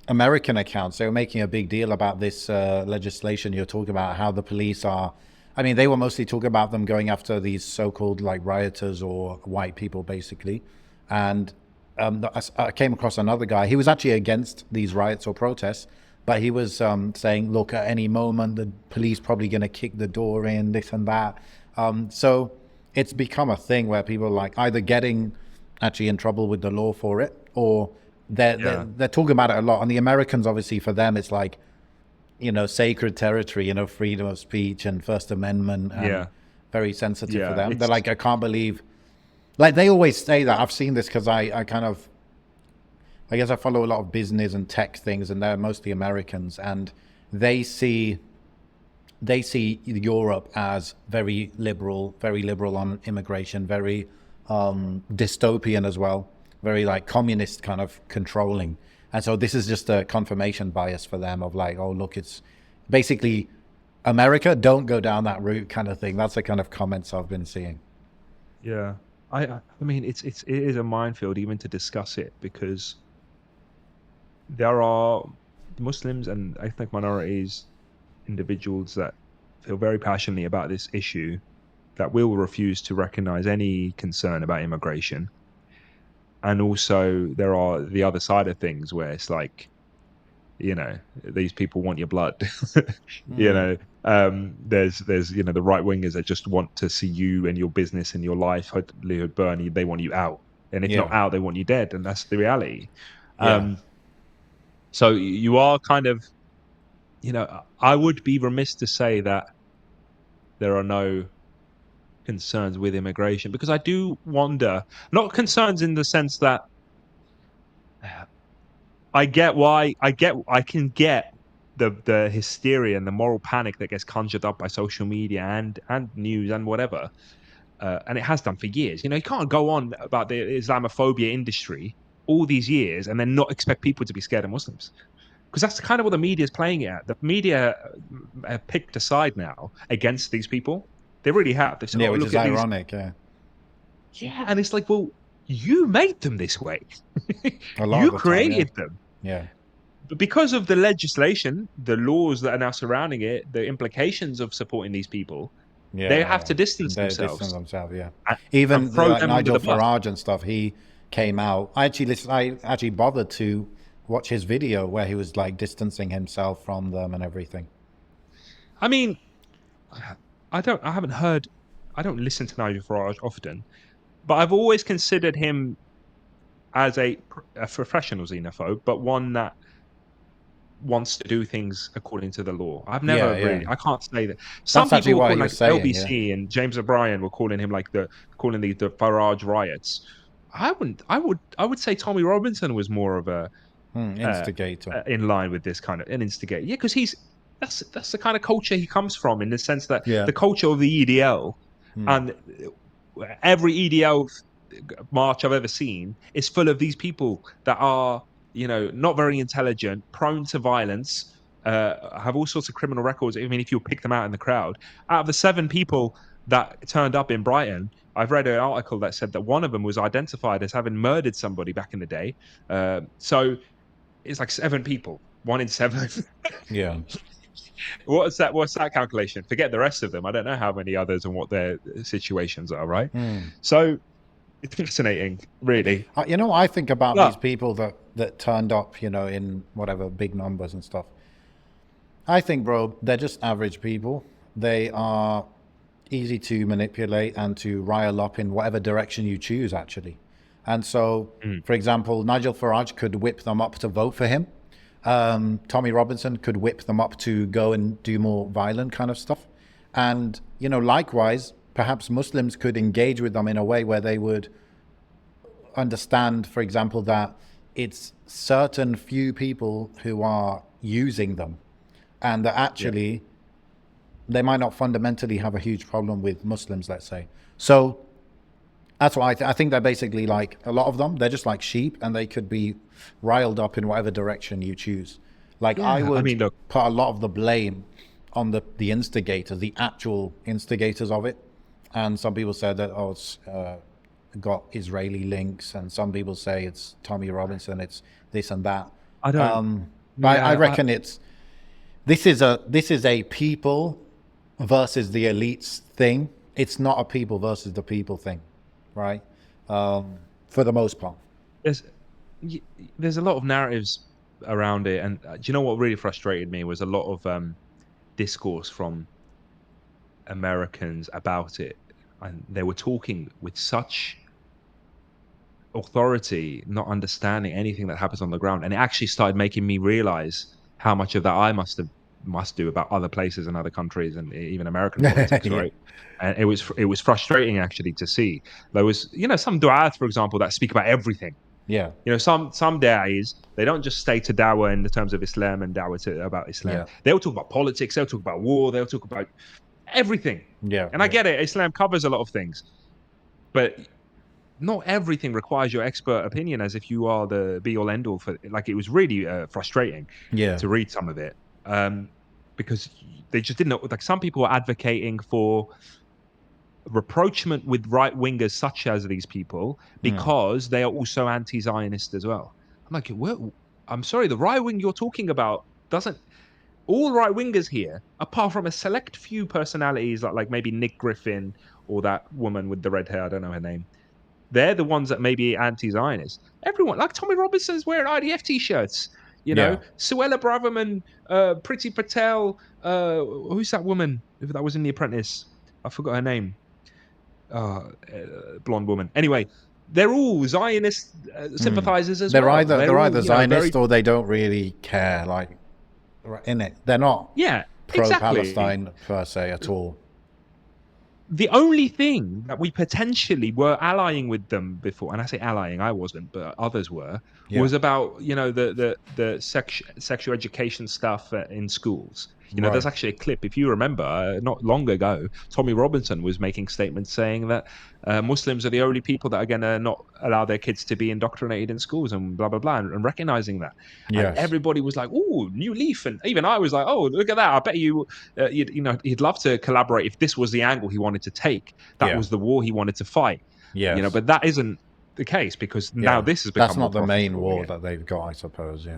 American accounts. They were making a big deal about this legislation you're talking about, how the police are. I mean, they were mostly talking about them going after these so-called like rioters or white people, basically. And I came across another guy. He was actually against these riots or protests, but he was saying, look, at any moment the police probably going to kick the door in, this and that. So it's become a thing where people are like either getting actually in trouble with the law for it, or Yeah, they're talking about it a lot. And the Americans, obviously, for them, it's like, sacred territory, freedom of speech and First Amendment, and yeah, very sensitive for yeah. them. They're It's like, I can't believe, like they always say that. I've seen this because I kind of, I guess I follow a lot of business and tech things, and they're mostly Americans, and they see Europe as very liberal on immigration, very dystopian as well, very like communist kind of controlling. And so this is just a confirmation bias for them of like, oh, look, it's basically America, don't go down that route kind of thing. That's the kind of comments I've been seeing. yeah. I mean, it is a minefield even to discuss it because there are Muslims and ethnic minorities, individuals that feel very passionately about this issue that will refuse to recognize any concern about immigration. And also, there are the other side of things where it's like, these people want your blood. you Mm. know, there's the right wingers that just want to see you and your business and your livelihood burn. They want you out, and if not Yeah. out, they want you dead, and that's the reality. Yeah. Um, so you are kind of, I would be remiss to say that there are no concerns with immigration because I do wonder, not concerns in the sense that I can get the hysteria and the moral panic that gets conjured up by social media and news and whatever, and it has done for years. You can't go on about the Islamophobia industry all these years and then not expect people to be scared of Muslims because that's kind of what the media is playing it at. The media have picked a side now against these people. They really have. They said, Yeah, "Oh, which look is at these." ironic. Yeah. Yeah, and it's like, well, you made them this way. A lot of You the time. Yeah. created them. Yeah. But because of the legislation, the laws that are now surrounding it, the implications of supporting these people, they have Yeah. to distance They distance themselves themselves. Yeah. and Even throw like them under Nigel the bus. Farage and stuff, he came out. I actually bothered to watch his video where he was like distancing himself from them and everything. I mean, I haven't heard, I don't listen to Nigel Farage often, but I've always considered him as a professional xenophobe, but one that wants to do things according to the law. Yeah. Really, Yeah. I can't say that. Some That's actually people will what call he like was saying. Yeah. LBC and James O'Brien were calling him like calling the Farage riots. I wouldn't. I would say Tommy Robinson was more of a Instigator. in line with this kind of an instigator. Yeah, because that's the kind of culture he comes from in the sense that Yeah. the culture of the EDL and every EDL march I've ever seen is full of these people that are not very intelligent, prone to violence, have all sorts of criminal records. I mean, if you pick them out in the crowd, out of the 7 people that turned up in Brighton. I've read an article that said that one of them was identified as having murdered somebody back in the day. So it's like 7 people, 1 in 7. Yeah. What's that calculation? Forget the rest of them. I don't know how many others and what their situations are, right? So it's fascinating, really. I think about these But people that turned up, in whatever big numbers and stuff. I think, bro, they're just average people. They are easy to manipulate and to rile up in whatever direction you choose, actually. And so, for example, Nigel Farage could whip them up to vote for him. Tommy Robinson could whip them up to go and do more violent kind of stuff. And, likewise, perhaps Muslims could engage with them in a way where they would understand, for example, that it's certain few people who are using them, and that actually they might not fundamentally have a huge problem with Muslims, let's say. So that's why I think they're basically like, a lot of them, they're just like sheep, and they could be riled up in whatever direction you choose. Like, I would look, put a lot of the blame on the instigators, the actual instigators of it. And some people said that, it's got Israeli links, and some people say it's Tommy Robinson, it's this and that. I don't. I reckon this is a people versus the elites thing. It's not a people versus the people thing, right? For the most part. There's a lot of narratives around it, and do you know what really frustrated me was a lot of discourse from Americans about it, and they were talking with such authority, not understanding anything that happens on the ground, and it actually started making me realize how much of that I must do about other places and other countries and even American politics, right? And it was frustrating actually to see. There was, some du'at, for example, that speak about everything. Yeah. Some da'is, they don't just stay to dawah in the terms of Islam and dawah about Islam. Yeah. They'll talk about politics, they'll talk about war, they'll talk about everything. Yeah. And I get it, Islam covers a lot of things, but not everything requires your expert opinion as if you are the be all end all for. Like, it was really frustrating to read some of it, because they just didn't know. Like, some people were advocating for rapprochement with right wingers such as these people because they are also anti-Zionist as well. I'm like, well, I'm sorry, the right wing you're talking about doesn't. All right wingers here, apart from a select few personalities like maybe Nick Griffin or that woman with the red hair, I don't know her name. They're the ones that may be anti-Zionist. Everyone, like Tommy Robinson's wearing IDF t-shirts. Suella Braverman, Priti Patel, who's that woman that was in The Apprentice? I forgot her name. Blonde woman. Anyway, they're all Zionist sympathizers as they're well. They're either Zionist very... or they don't really care. Like, in it, they're not pro-Palestine per se at all. The only thing that we potentially were allying with them before, and I say allying, I wasn't, but others were, was about the sexual education stuff in schools. There's actually a clip, if you remember, not long ago, Tommy Robinson was making statements saying that Muslims are the only people that are going to not allow their kids to be indoctrinated in schools and blah, blah, blah, and recognizing that. Yes. And everybody was like, "Ooh, new leaf." And even I was like, "Oh, look at that. I bet he'd love to collaborate if this was the angle he wanted to take. That was the war he wanted to fight." Yeah. But that isn't the case, because now this has become that's not the main war that they've got, I suppose.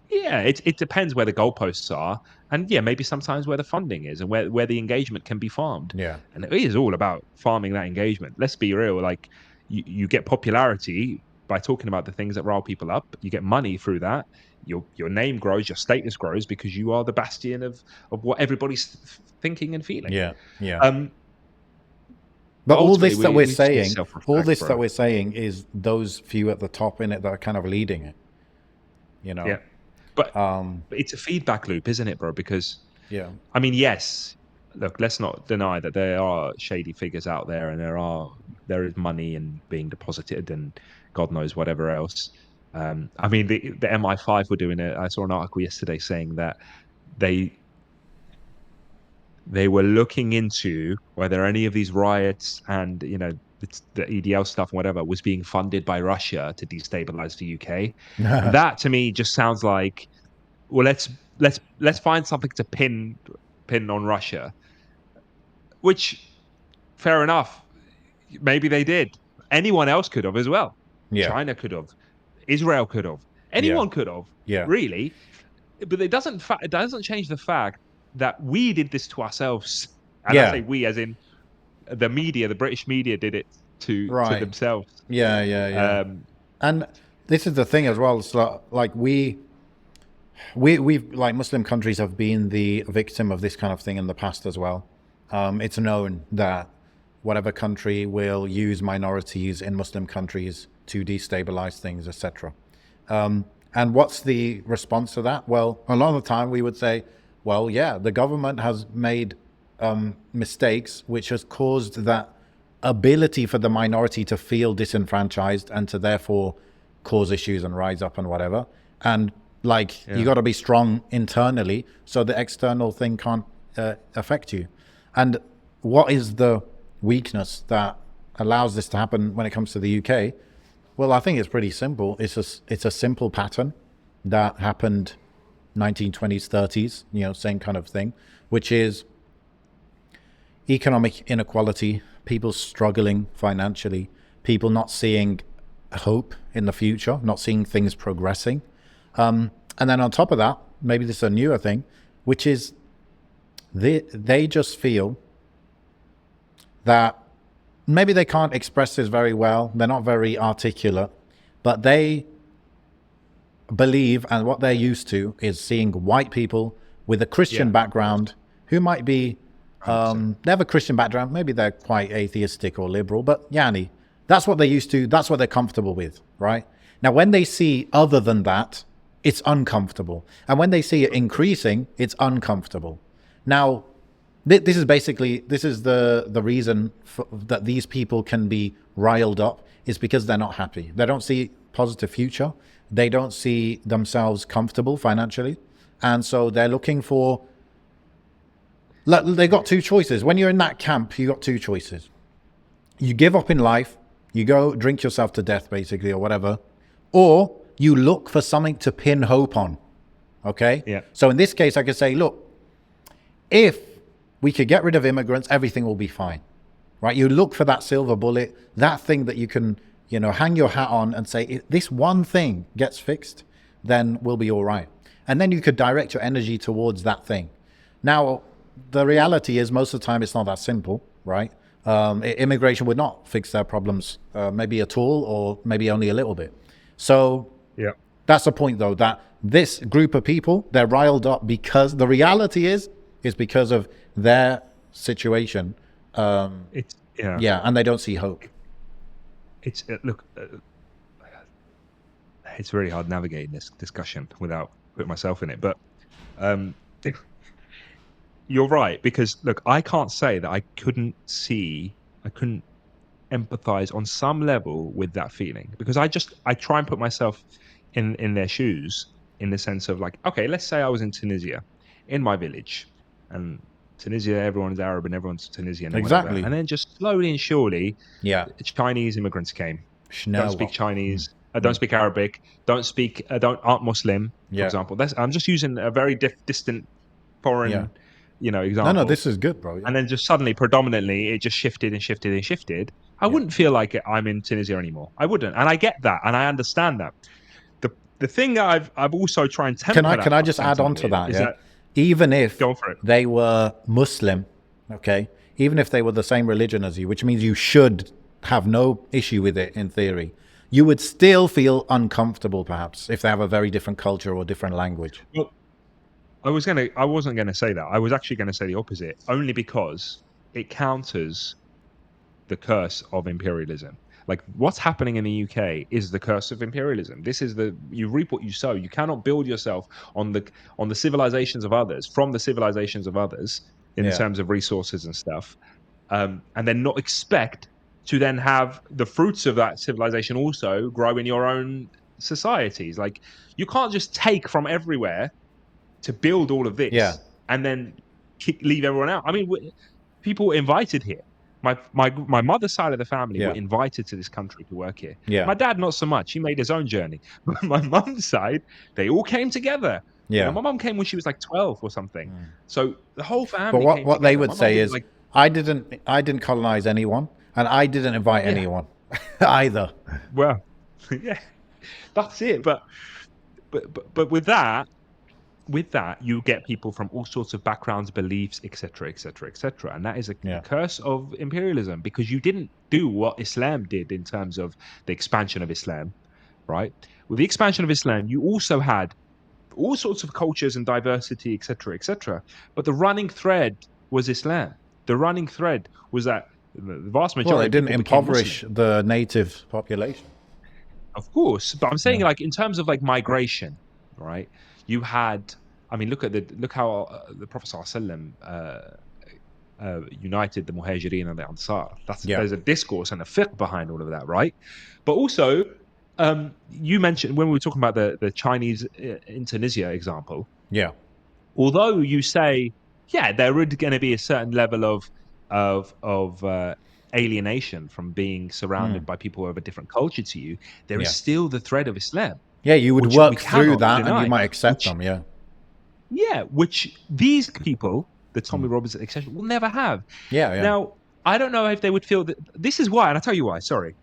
Yeah, it depends where the goalposts are, and maybe sometimes where the funding is and where the engagement can be farmed. Yeah. And it is all about farming that engagement. Let's be real. Like, you get popularity by talking about the things that rile people up. You get money through that. Your name grows, your status grows, because you are the bastion of what everybody's thinking and feeling. But all this that we're saying is those few at the top in it that are kind of leading it. Yeah. But it's a feedback loop, isn't it, bro? Because I mean, yes, look, let's not deny that there are shady figures out there, and there is money and being deposited and God knows whatever else. I mean, the MI5 were doing it. I saw an article yesterday saying that they were looking into whether any of these riots and the EDL stuff and whatever was being funded by Russia to destabilize the UK. And that to me just sounds like, well, let's find something to pin on Russia, which fair enough. Maybe they did. Anyone else could have as well. Yeah. China could have. Israel could have. Yeah. Anyone could have. Yeah. Really. But it doesn't change the fact that we did this to ourselves. And I Yeah. say we as in the media, the British media did it to Right. themselves. Yeah. Yeah. Yeah. And this is the thing as well. So like we've like Muslim countries have been the victim of this kind of thing in the past as well. It's known that whatever country will use minorities in Muslim countries to destabilize things, etc. And what's the response to that? Well, a lot of the time we would say, well, yeah, the government has made mistakes, which has caused that ability for the minority to feel disenfranchised and to therefore cause issues and rise up and whatever. And like, you got to be strong internally so the external thing can't affect you. And what is the weakness that allows this to happen when it comes to the UK? Well, I think it's pretty simple. It's a simple pattern that happened 1920s, 30s, same kind of thing, which is economic inequality, people struggling financially, people not seeing hope in the future, not seeing things progressing. And then on top of that, maybe this is a newer thing, which is they just feel that maybe they can't express this very well, they're not very articulate, but they believe, and what they're used to is seeing white people with a Christian background who might be, they have a Christian background, maybe they're quite atheistic or liberal, but yani, that's what they're used to, that's what they're comfortable with, right? Now, when they see other than that, it's uncomfortable. And when they see it increasing, it's uncomfortable. Now, this is the reason that these people can be riled up, is because they're not happy. They don't see positive future. They don't see themselves comfortable financially. And so they're looking for, they got two choices. When you're in that camp, you got two choices. You give up in life, you go drink yourself to death basically or whatever, or you look for something to pin hope on. Okay? Yeah. So in this case, I could say, look, if we could get rid of immigrants, everything will be fine, right? You look for that silver bullet, that thing that you can, hang your hat on and say, if this one thing gets fixed, then we'll be all right. And then you could direct your energy towards that thing. Now, the reality is most of the time it's not that simple, right? Immigration would not fix their problems, maybe at all, or maybe only a little bit. So that's the point, though, that this group of people, they're riled up because the reality is because of their situation. And they don't see hope. It's it's really hard navigating this discussion without putting myself in it. But you're right, because look, I can't say that I couldn't empathize on some level with that feeling, because I try and put myself in their shoes, in the sense of like, okay, let's say I was in Tunisia, in my village, and Tunisia, everyone's Arab and everyone's Tunisian. Exactly. And then just slowly and surely, Chinese immigrants came. Don't speak Chinese, don't speak Arabic, aren't Muslim, for example. I'm just using a very distant foreign, example. No, this is good, bro. Yeah. And then just suddenly, predominantly, it just shifted and shifted and shifted. I wouldn't feel like I'm in Tunisia anymore. I wouldn't. And I get that. And I understand that. The thing that I've also tried and temper Can I just add on to that? Yeah. Even if they were Muslim, okay, even if they were the same religion as you, which means you should have no issue with it in theory, you would still feel uncomfortable, perhaps, if they have a very different culture or different language. Well, I wasn't gonna say that. I was actually gonna say the opposite, only because it counters the curse of imperialism. Like, what's happening in the UK is the curse of imperialism. This is you reap what you sow. You cannot build yourself on the civilizations of others, from the civilizations of others, in terms of resources and stuff, and then not expect to then have the fruits of that civilization also grow in your own societies. Like, you can't just take from everywhere to build all of this and then leave everyone out. I mean, people were invited here. My mother's side of the family were invited to this country to work here. My dad, not so much. He made his own journey. But my mum's side, they all came together. My mum came when she was like 12 or something. So the whole family. But what they would say is, I didn't colonize anyone, and I didn't invite Yeah. anyone either. Well, yeah, that's it. But with that, you get people from all sorts of backgrounds, beliefs, etc., etc., etc., and that is a Yeah. curse of imperialism because you didn't do what Islam did in terms of the expansion of Islam, right? With the expansion of Islam, you also had all sorts of cultures and diversity, etc., etc. But the running thread was Islam. The running thread was that the vast Well, majority they of didn't people became Muslim. impoverish the native population. Of course, but I'm saying Yeah. like in terms of like migration, right? You had, I mean, look how the Prophet ﷺ, united the Muhajirin and the Ansar. Yeah. There's a discourse and a fiqh behind all of that, right? But also, you mentioned when we were talking about the Chinese in Tunisia example. Yeah. Although you say, yeah, there is going to be a certain level of alienation from being surrounded Mm. by people who have a different culture to you, there is Yeah. still the thread of Islam, Yeah, you would which we work through cannot that and you deny. might accept Which them. Yeah. yeah, which these people, the Tommy Mm. Robbins etc., will never have. Yeah. Yeah. Now, I don't know if they would feel that this is why, and I'll tell you why. Sorry,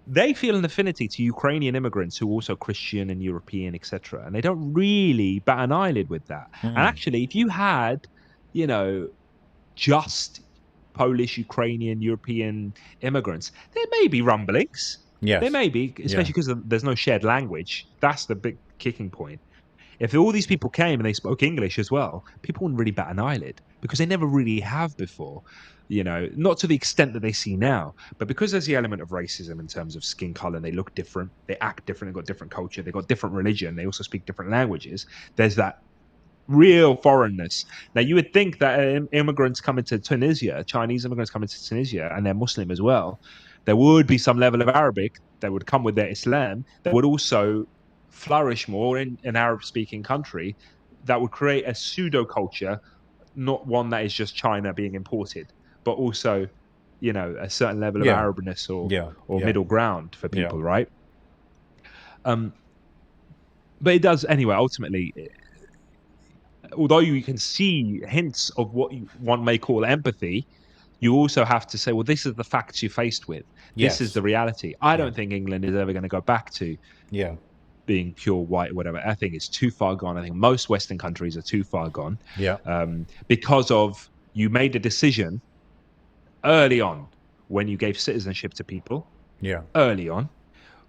they feel an affinity to Ukrainian immigrants who are also Christian and European, etc. And they don't really bat an eyelid with that. And Mm. actually, if you had, you know, just Polish, Ukrainian, European immigrants, there may be rumblings. There Yes. may be, Yeah. especially because there's no shared language. That's the big kicking point. If all these people came and they spoke English as well, people wouldn't really bat an eyelid because they never really have before. Not to the extent that they see now, but because there's the element of racism in terms of skin color, and they look different, they act different, they've got different culture, they've got different religion, they also speak different languages. There's that real foreignness. Now, you would think that immigrants coming to Tunisia, Chinese immigrants coming to Tunisia, and they're Muslim as well, there would be some level of Arabic that would come with their Islam that would also flourish more in an Arab speaking country that would create a pseudo culture, not one that is just China being imported, but also, a certain level of Yeah. Arabness Yeah. or Yeah. middle ground for Yeah. people, right? Um, but it does anyway. Ultimately, although you can see hints of what one may call empathy, you also have to say, well, this is the facts you're faced with. This is Yes. the reality. I Yeah. don't think England is ever going to go back to Yeah. being pure white or whatever. I think it's too far gone. I think most Western countries are too far gone Yeah. because of you made a decision early on when you gave citizenship to people, Yeah. early on,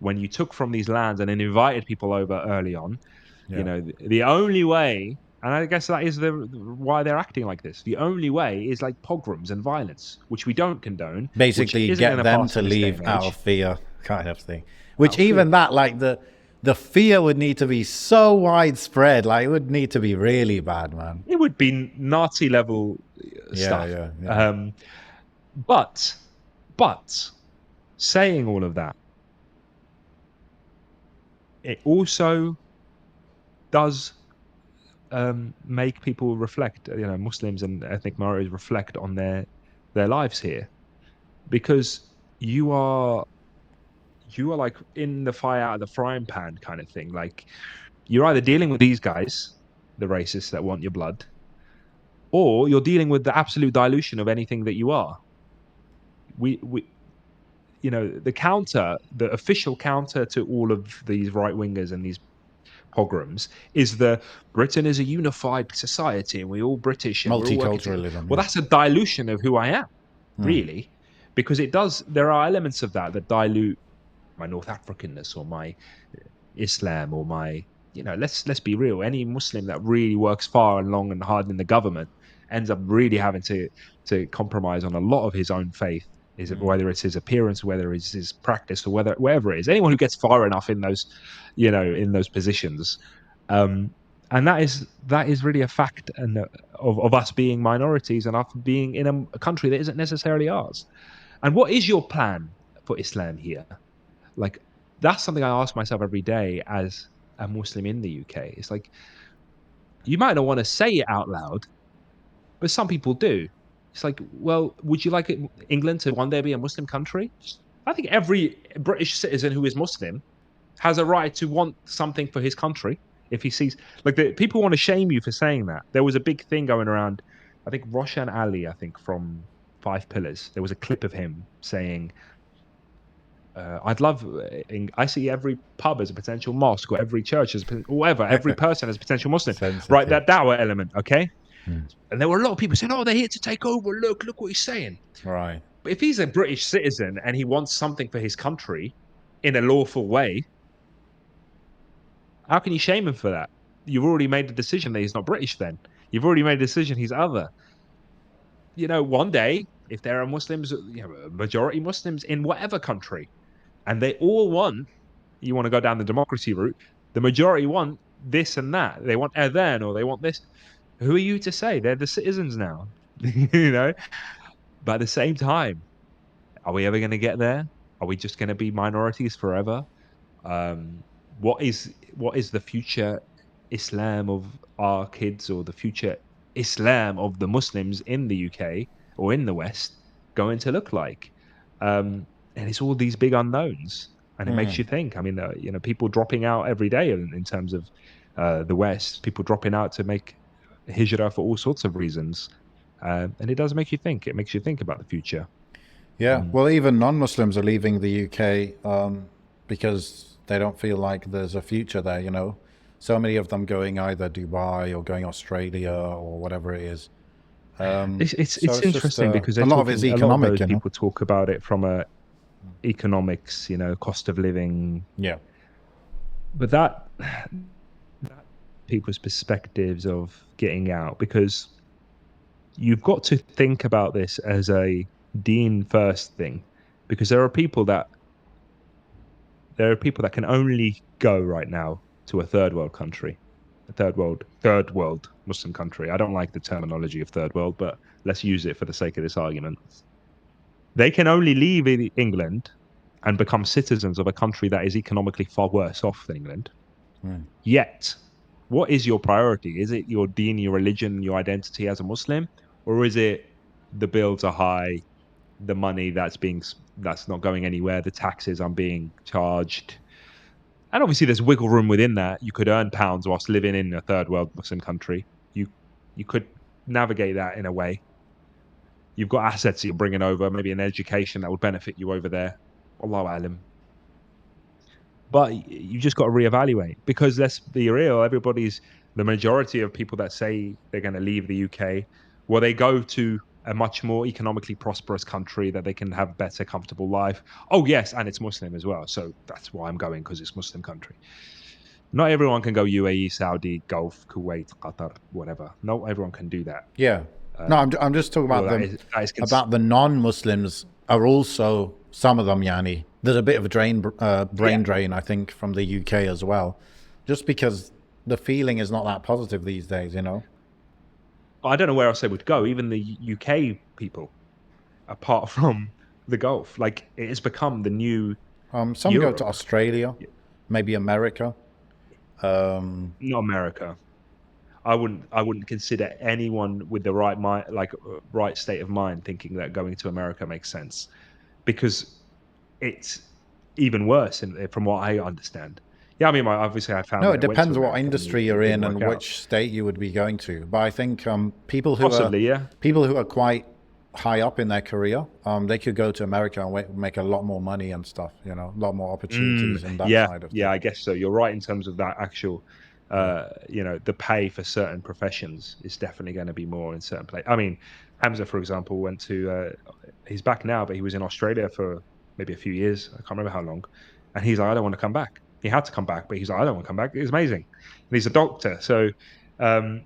when you took from these lands and then invited people over early on. Yeah. The only way, and I guess that is why they're acting like this. The only way is like pogroms and violence, which we don't condone, which Basically, isn't going get to them pass to in this day leave and out of age. fear, kind of thing. Out Which of fear. even that, like the fear would need to be so widespread. Like it would need to be really bad, man. It would be Nazi level Yeah. stuff. Yeah. Yeah. But saying all of that, it also does make people reflect. Muslims and ethnic minorities reflect on their lives here because you are like in the fire out of the frying pan kind of thing. Like you're either dealing with these guys, the racists that want your blood, or you're dealing with the absolute dilution of anything that you are. We the official counter to all of these right wingers and these pogroms is the Britain is a unified society and we're all British and we're all working together. Multiculturalism. Well, Yeah. that's a dilution of who I am, Mm. really, because there are elements of that dilute my North Africanness or my Islam or my let's be real. Any Muslim that really works far and long and hard in the government ends up really having to compromise on a lot of his own faith. Is it Mm. whether it's his appearance, whether it's his practice, or wherever it is. Anyone who gets far enough in those, in those positions, um, and that is really a fact and of us being minorities and us being in a country that isn't necessarily ours. And what is your plan for Islam here? Like that's something I ask myself every day as a Muslim in the UK. It's like you might not want to say it out loud, but some people do. It's like, well, would you like England to one day be a Muslim country? I think every British citizen who is Muslim has a right to want something for his country. If he sees, like, the people want to shame you for saying that. There was a big thing going around. I think Roshan Ali, I think from Five Pillars, there was a clip of him saying, I'd love, I see every pub as a potential mosque, or every church as, whatever, every person as a potential Muslim. Right, Sensitive. that dawah element, okay? Mm. And there were a lot of people saying, oh, they're here to take over. Look what he's saying. Right. But if he's a British citizen and he wants something for his country in a lawful way, how can you shame him for that? You've already made the decision that he's not British then. You've already made a decision he's other. One day, if there are Muslims, majority Muslims in whatever country, and they all want, you want to go down the democracy route, the majority want this and that. They want adhan or they want this. Who are you to say? They're the citizens now. But at the same time, are we ever going to get there? Are we just going to be minorities forever? Um, what is the future Islam of our kids, or the future Islam of the Muslims in the UK or in the West going to look like? And it's all these big unknowns, and it makes Mm. you think. I mean, people dropping out every day in terms of the West, people dropping out to make hijrah for all sorts of reasons, and it does make you think. It makes you think about the future. Yeah. Mm. Well, even non-Muslims are leaving the UK because they don't feel like there's a future there. So many of them going either Dubai or going Australia or whatever it is. It's it's So it's it's just interesting because a lot of it's a lot of economic. those people talk about it from a economics, cost of living, Yeah. but that people's perspectives of getting out, because you've got to think about this as a Dean first thing, because there are people that can only go right now to a third world country, a third world Muslim country. I don't like the terminology of third world, but let's use it for the sake of this argument. They can only leave England and become citizens of a country that is economically far worse off than England. Mm. Yet, what is your priority? Is it your deen, your religion, your identity as a Muslim, or is it the bills are high, the money that's not going anywhere, the taxes I'm being charged, and obviously there's wiggle room within that. You could earn pounds whilst living in a third world Muslim country. You could navigate that in a way. You've got assets that you're bringing over, maybe an education that would benefit you over there. Allahu alam. But you just got to reevaluate, because let's be real, the majority of people that say they're going to leave the UK, well, they go to a much more economically prosperous country that they can have better, comfortable life. Oh, yes, and it's Muslim as well. So that's why I'm going, because it's Muslim country. Not everyone can go UAE, Saudi, Gulf, Kuwait, Qatar, whatever. Not everyone can do that. Yeah. No, I'm just talking Well, about that is the non-Muslims are also, some of them, Yani. There's a bit of a yeah. brain drain, I think, from the UK as well, just because the feeling is not that positive these days. I don't know where else they would go. Even the UK people, apart from the Gulf, like it has become the new Some go to Europe, Australia, maybe America. not America. I wouldn't consider anyone with the right mind, like right state of mind, thinking that going to America makes sense, because it's even worse, from what I understand. Yeah, I mean, obviously, I No, family it that went to depends what America, and industry you're it didn't in work and out. which state you would be going to. But I think Possibly, yeah. people who are quite high up in their career, they could go to America and make a lot more money and stuff. A lot more opportunities in that Yeah, side of yeah, things. I guess so. You're right in terms of that actual, Yeah. the pay for certain professions is definitely going to be more in certain places. I mean, Hamza, for example, went to, he's back now, but he was in Australia for maybe a few years. I can't remember how long. And he's like, I don't want to come back. He had to come back, but he's like, I don't want to come back. It's amazing. And he's a doctor. So, um,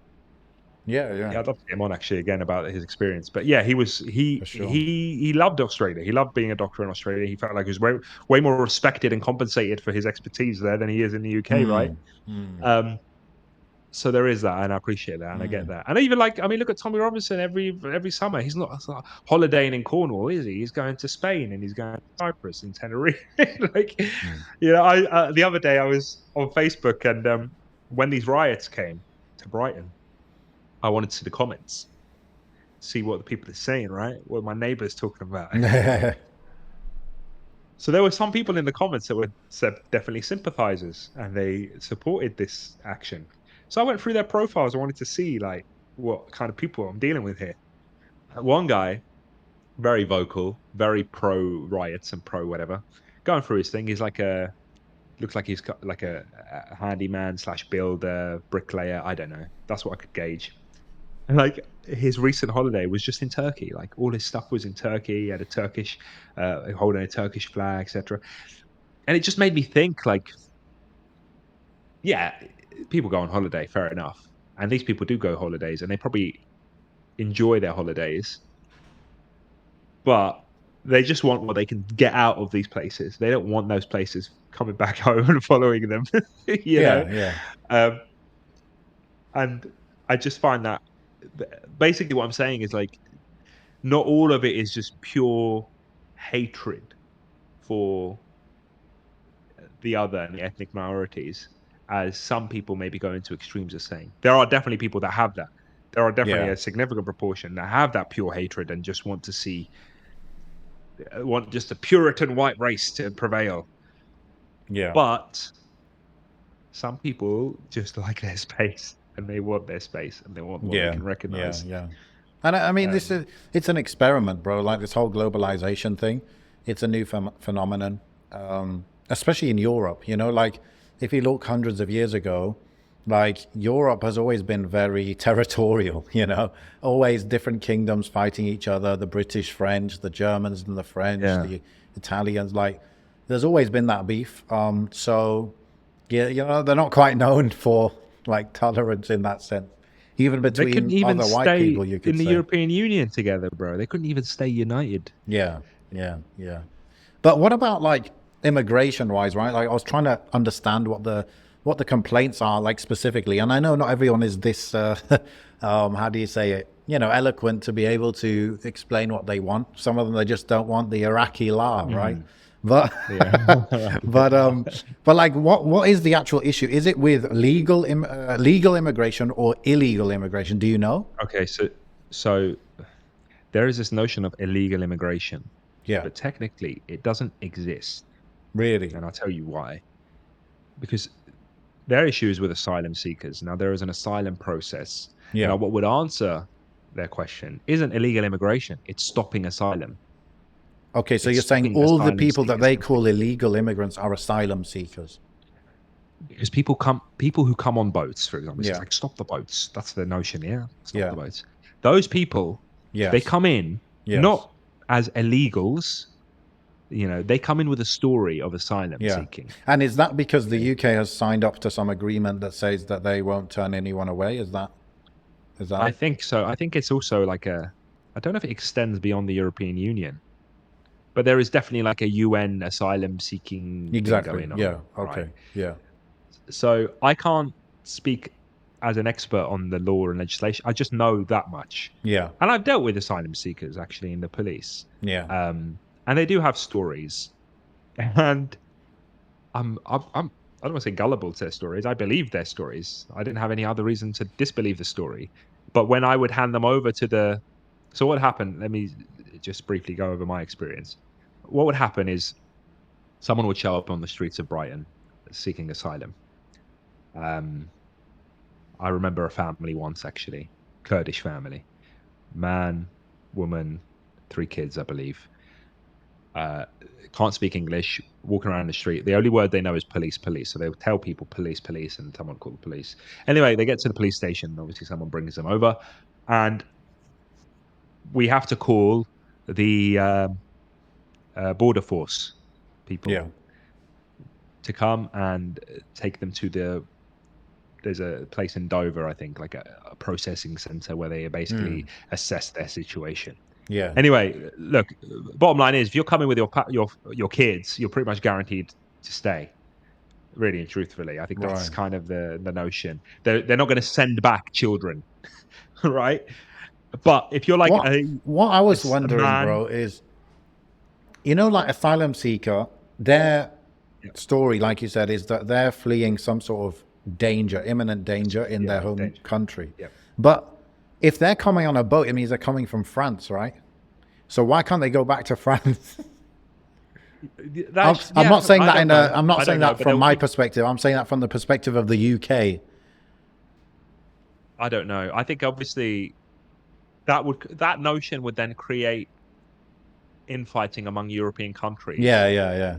Yeah, yeah, yeah, I'd love to get him on actually again about his experience. But yeah, he was for sure. he loved Australia. He loved being a doctor in Australia. He felt like he was way more respected and compensated for his expertise there than he is in the UK, right? Mm, mm, Um, so there is that, and I appreciate that, and I get mm, that. And even like, I mean, look at Tommy Robinson every summer. He's not holidaying in Cornwall, is he? He's going to Spain and he's going to Cyprus and Tenerife. Like, mm. I the other day I was on Facebook, and when these riots came to Brighton, I wanted to see the comments, see what the people are saying, right? What my neighbors talking about. So there were some people in the comments that were definitely sympathizers, and they supported this action. So I went through their profiles. I wanted to see, like, what kind of people I'm dealing with here. One guy, very vocal, very pro riots and pro whatever, going through his thing. He's like looks like he's got like a handyman slash builder, bricklayer. I don't know. That's what I could gauge. And like his recent holiday was just in Turkey. Like all his stuff was in Turkey. He had a Turkish, holding a Turkish flag, etc. And it just made me think, like, yeah, people go on holiday, fair enough. And these people do go holidays, and they probably enjoy their holidays, but they just want what they can get out of these places. They don't want those places coming back home and following them, you know. Yeah, yeah, Um, and I just find that basically what I'm saying is like not all of it is just pure hatred for the other and the ethnic minorities, as some people maybe go into extremes of saying. There are definitely people that have that. There are definitely yeah, a significant proportion that have that pure hatred and just want just a Puritan white race to prevail. yeah, But some people just like their space, and they want their space, and they want what they yeah, can yeah, recognize. yeah. And I mean, Um, it's an experiment, bro. Like this whole globalization thing, it's a new phenomenon, especially in Europe. You know, like if you look hundreds of years ago, like Europe has always been very territorial. You know, always different kingdoms fighting each other: the British, French, the Germans, and the French, yeah, the Italians. Like, there's always been that beef. So yeah, you know, they're not quite known for like tolerance in that sense, even they couldn't between even other white stay people, you in could the say. European Union together, bro. They couldn't even stay united. Yeah, yeah, yeah. But what about like immigration wise, right? Like I was trying to understand what the complaints are like specifically, and I know not everyone is this how do you say it? You know, eloquent to be able to explain what they want. Some of them they just don't want the Iraqi law, right? Mhm. But Yeah. but but like what is the actual issue? Is it with legal immigration or illegal immigration? Do you know? Okay, so there is this notion of illegal immigration, Yeah, but technically it doesn't exist, really. and I'll tell you why. Because their issue is with asylum seekers. Now there is an asylum process. Yeah. Now what would answer their question isn't illegal immigration; it's stopping asylum. Okay, so It's you're saying stopping all the asylum people that seekers they from call illegal immigrants are asylum seekers. because people who come on boats, for example, it says Yeah, like stop the boats. That's the notion, yeah. Stop the yeah, boats. Those people, they yes, come in yes, not as illegals, they come in with a story of asylum yeah. seeking. And is that because the Okay. UK has signed up to some agreement that says that they won't turn anyone away? Is that I it? think so. I think it's also like I don't know if it extends beyond the European Union, but there is definitely like a UN asylum seeking thing Exactly. going on, Yeah. right? Okay. Yeah. So I can't speak as an expert on the law and legislation. I just know that much. Yeah. And I've dealt with asylum seekers actually in the police. Yeah. And they do have stories. And I don't want to say gullible to their stories. I believe their stories. I didn't have any other reason to disbelieve the story. But when I would hand them over to so what happened? Let me just briefly go over my experience. What would happen is someone would show up on the streets of Brighton seeking asylum. Um, I remember a family once actually, Kurdish family, man, woman, 3 kids, I believe. Uh, can't speak English, walking around the street. The only word they know is police, police. So they would tell people police, police, and someone called the police. Anyway, they get to the police station. Obviously, someone brings them over, and we have to call the border force people Yeah. to come and take them to there's a place in Dover, I think, like a processing center where they basically Mm. assess their situation. Yeah. Anyway, look, bottom line is if you're coming with your kids, you're pretty much guaranteed to stay. Really and truthfully, I think that's Right. kind of the notion. They're not going to send back children, right? But if you're like What what I was a wondering, man, bro, is like asylum seeker, their yeah, story, like you said, is that they're fleeing some sort of danger, imminent danger in their yeah, home danger, country. yeah. But if they're coming on a boat, it means they're coming from France, right? So why can't they go back to France? I'm not saying I that don't know. I'm not I don't saying know, that but there from will my be perspective. I'm saying that from the perspective of the UK. I don't know. I think obviously that notion would then create infighting among European Yeah, countries, yeah, yeah,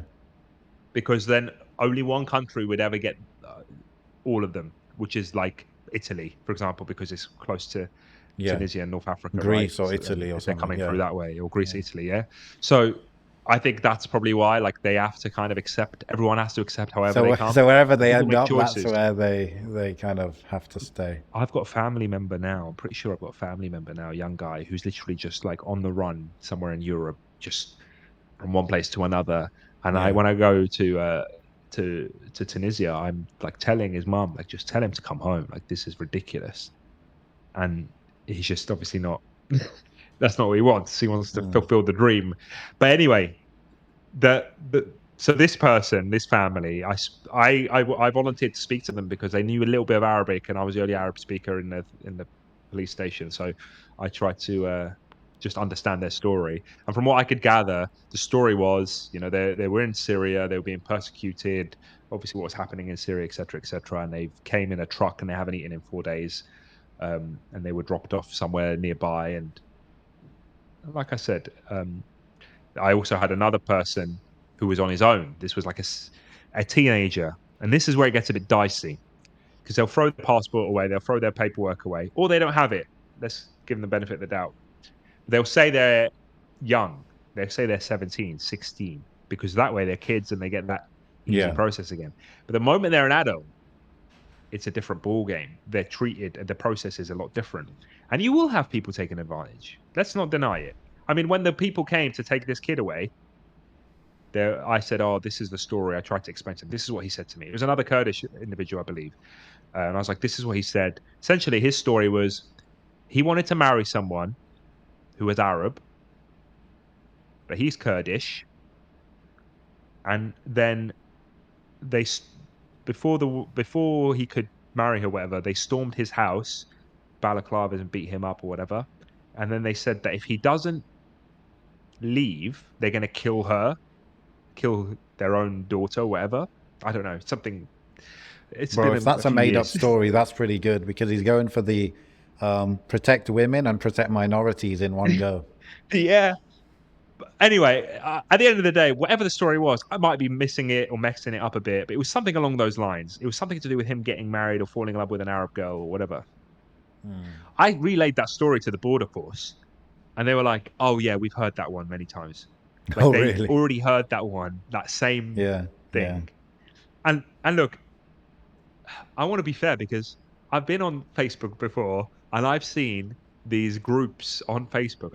because then only one country would ever get all of them, which is like Italy, for example, because it's close to yeah. Tunisia and North Africa, right? Greece or So, Italy or if they're something. coming through Yeah, that way, or Greece, yeah. Italy, yeah. So I think that's probably why, like, they have to kind of accept. Everyone has to accept however they So come. so wherever they People end make up, that's choices. where they kind of have to stay. I've got a family member now. I'm pretty sure I've got a family member now, a young guy who's literally just like on the run somewhere in Europe, just from one place to another. And Yeah. when I go to Tunisia, I'm like telling his mum, like, just tell him to come home. Like, this is ridiculous. And he's just obviously not. That's not what he wants. He wants to Mm. fulfill the dream. But anyway, the so this person, this family, I volunteered to speak to them because they knew a little bit of Arabic, and I was the only Arab speaker in the police station. So I tried to just understand their story. And from what I could gather, the story was, they were in Syria, they were being persecuted. Obviously, what was happening in Syria, etc., etc. And they came in a truck, and they haven't eaten in 4 days. And they were dropped off somewhere nearby. And like I said, I also had another person who was on his own. This was like a teenager. And this is where it gets a bit dicey, because they'll throw their passport away, they'll throw their paperwork away, or they don't have it. Let's give them the benefit of the doubt. They'll say they're young. They'll say they're 17, 16, because that way they're kids and they get that easy Yeah. process again. But the moment they're an adult, it's a different ball game. They're treated, and the process is a lot different. And you will have people taking advantage. Let's not deny it. I mean, when the people came to take this kid away, there, I said, "Oh, this is the story." I tried to explain to him. This is what he said to me. It was another Kurdish individual, I believe, and I was like, "This is what he said." Essentially, his story was he wanted to marry someone who was Arab, but he's Kurdish, and then they before he could marry her, whatever, they stormed his house, balaclavas, and beat him up or whatever. And then they said that if he doesn't leave, they're going to kill her, kill their own daughter, whatever. I don't know, something. It's Bro, been if a that's a few made up years. story, that's pretty good because he's going for the protect women and protect minorities in one go. Yeah. Anyway, at the end of the day, whatever the story was, I might be missing it or messing it up a bit, but it was something along those lines. It was something to do with him getting married or falling in love with an Arab girl or whatever. I relayed that story to the border force, and they were like, "Oh yeah, we've heard that one many times." Like, Oh, they'd really? already heard that one, that same Yeah, yeah. thing. And look, I want to be fair, because I've been on Facebook before and I've seen these groups on Facebook.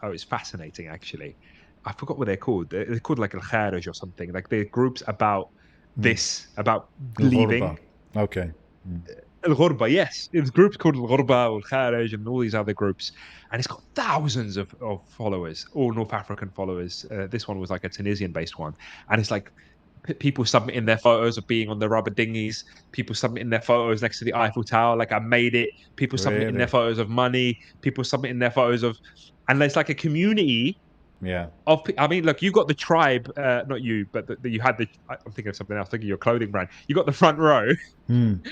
Oh, it's fascinating actually. I forgot what they're called. They're called like Al Kharij or something. Like, they're groups about Mm. this, about Al-Ghurba. leaving. Okay. Mm. Al Ghurba, yes. It's groups called Al Ghurba, Al Kharij, and all these other groups. And it's got thousands of followers, all North African followers. This one was like a Tunisian based one. And it's like people submitting their photos of being on the rubber dinghies, people submitting their photos next to the Eiffel Tower, like, I made it, people submitting their Really? photos of money, people submitting their photos of, and there's like a community Yeah. of, I mean, look, you've got the tribe, not you, but you had I'm thinking of something else, thinking of your clothing brand. You got the front row. Mm.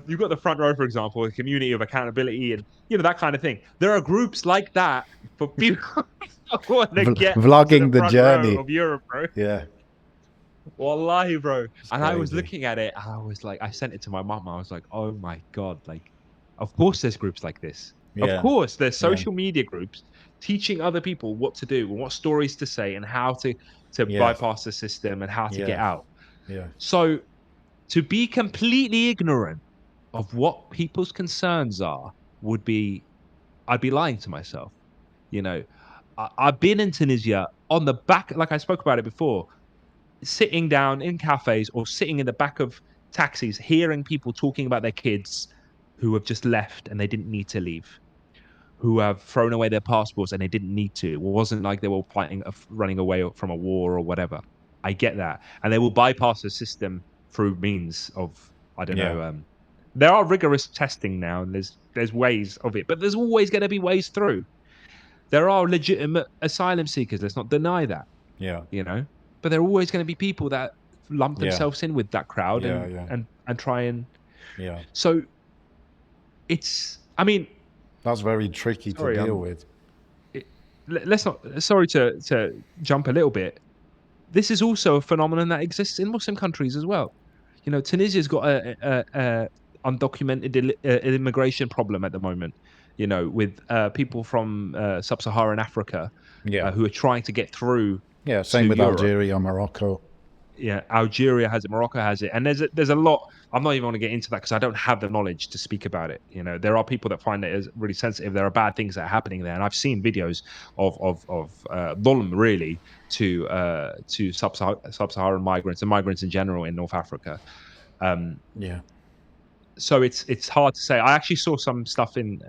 You've got the front row, for example, a community of accountability and, that kind of thing. There are groups like that for people who want to get to the Vlogging the front row journey. of Europe, bro. Yeah. Wallahi, bro. It's And I was crazy. looking at it, and I was like, I sent it to my mum. I was like, oh my God. Like, of course there's groups like this. Of Yeah. course there's Yeah. social media groups teaching other people what to do and what stories to say and how to Yes. bypass the system and how to get Yes. out. Yeah. So to be completely ignorant of what people's concerns are would be, I'd be lying to myself. You know, I've been in Tunisia on the back, like I spoke about it before, sitting down in cafes or sitting in the back of taxis, hearing people talking about their kids who have just left and they didn't need to leave, who have thrown away their passports and they didn't need to. It wasn't like they were fighting, running away from a war or whatever. I get that. And they will bypass the system through means of, I don't Yeah. know, there are rigorous testing now, and there's ways of it, but there's always going to be ways through. There are legitimate asylum seekers. Let's not deny that, Yeah. you know. But there are always going to be people that lump Yeah. themselves in with that crowd Yeah. and Yeah. and try and. Yeah. So it's, I mean, That's very tricky to sorry, deal with. it, let's not, sorry to jump a little bit. This is also a phenomenon that exists in Muslim countries as well. You know, Tunisia's got a undocumented immigration problem at the moment. You know, with people from sub-Saharan Africa Yeah. who are trying to get through Yeah, to same with Europe. Algeria, Morocco. Yeah, Algeria has it, Morocco has it, and there's a lot. I'm not even want to get into that because I don't have the knowledge to speak about it. You know, there are people that find it as really sensitive. There are bad things that are happening there, and I've seen videos of dhulm really to sub-Saharan migrants and migrants in general in North Africa. Um, Yeah. so it's hard to say. I actually saw some stuff in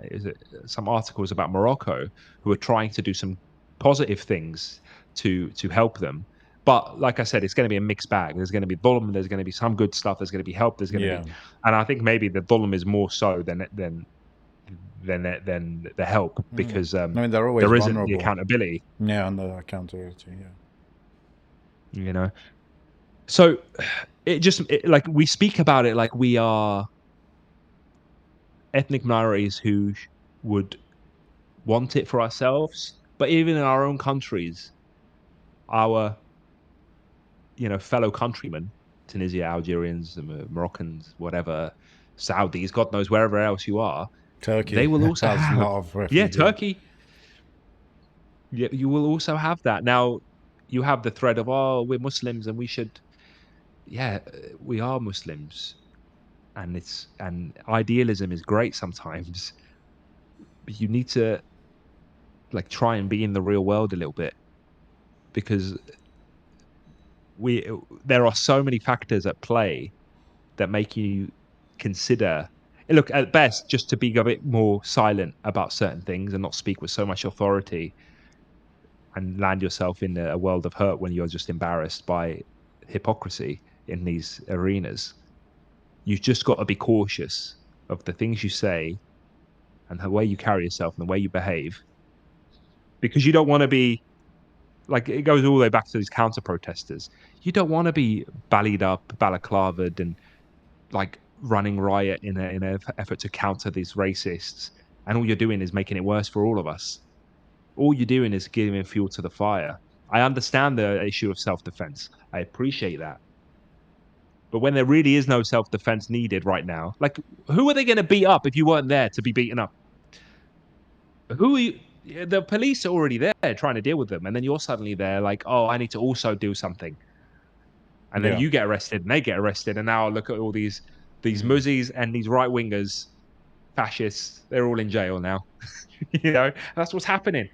some articles about Morocco who are trying to do some positive things to help them. But like I said, it's going to be a mixed bag. There's going to be dhulm, there's going to be some good stuff, there's going to be help, there's going to be, Yeah. and I think maybe the dhulm is more so than the help Mm. because I mean, they're always there isn't the vulnerable. accountability, Yeah, under accountability. Yeah. you know. So like we speak about it like we are ethnic minorities who would want it for ourselves, but even in our own countries, our fellow countrymen, Tunisia, Algerians, Moroccans, whatever, Saudis, God knows wherever else you are, they Turkey will also has a have, lot of yeah, refugees. Turkey. Yeah, you will also have that. Now, you have the thread of, oh, we're Muslims and we should, yeah, we are Muslims, and idealism is great sometimes, but you need to like try and be in the real world a little bit because we there are so many factors at play that make you consider, look, at best just to be a bit more silent about certain things and not speak with so much authority and land yourself in a world of hurt when you're just embarrassed by hypocrisy in these arenas. You've just got to be cautious of the things you say and the way you carry yourself and the way you behave because you don't want to be like, it goes all the way back to these counter protesters. You don't want to be ballied up, balaclavaed, and like running riot in an effort to counter these racists. And all you're doing is making it worse for all of us. All you're doing is giving fuel to the fire. I understand the issue of self defense. I appreciate that. But when there really is no self defense needed right now, like who are they going to beat up if you weren't there to be beaten up? Who are you? The police are already there trying to deal with them, and then you're suddenly there, like, oh, I need to also do something, and then Yeah. you get arrested, and they get arrested, and now look at all these Mm. muzzies and these right wingers, fascists. They're all in jail now. That's what's happening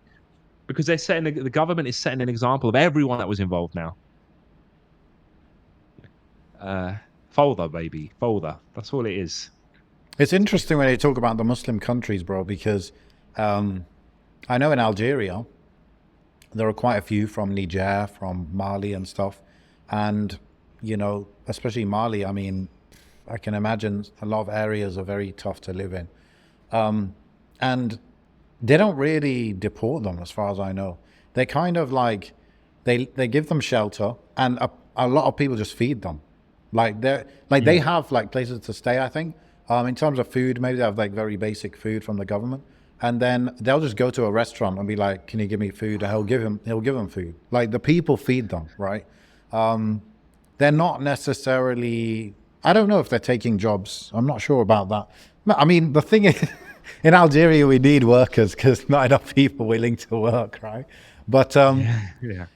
because they're setting the government is setting an example of everyone that was involved now. Folder, baby, folder. That's all it is. It's interesting when they talk about the Muslim countries, bro, because I know in Algeria, there are quite a few from Niger, from Mali and stuff. And, especially Mali, I mean, I can imagine a lot of areas are very tough to live in. And they don't really deport them, as far as I know. They kind of like, they give them shelter, and a lot of people just feed them. Like they have like places to stay, I think. In terms of food, maybe they have like very basic food from the government. And then they'll just go to a restaurant and be like, "Can you give me food?" And he'll give them food. Like the people feed them, right? They're not necessarily. I don't know if they're taking jobs. I'm not sure about that. I mean, the thing is, in Algeria we need workers because not enough people willing to work, right? But Yeah.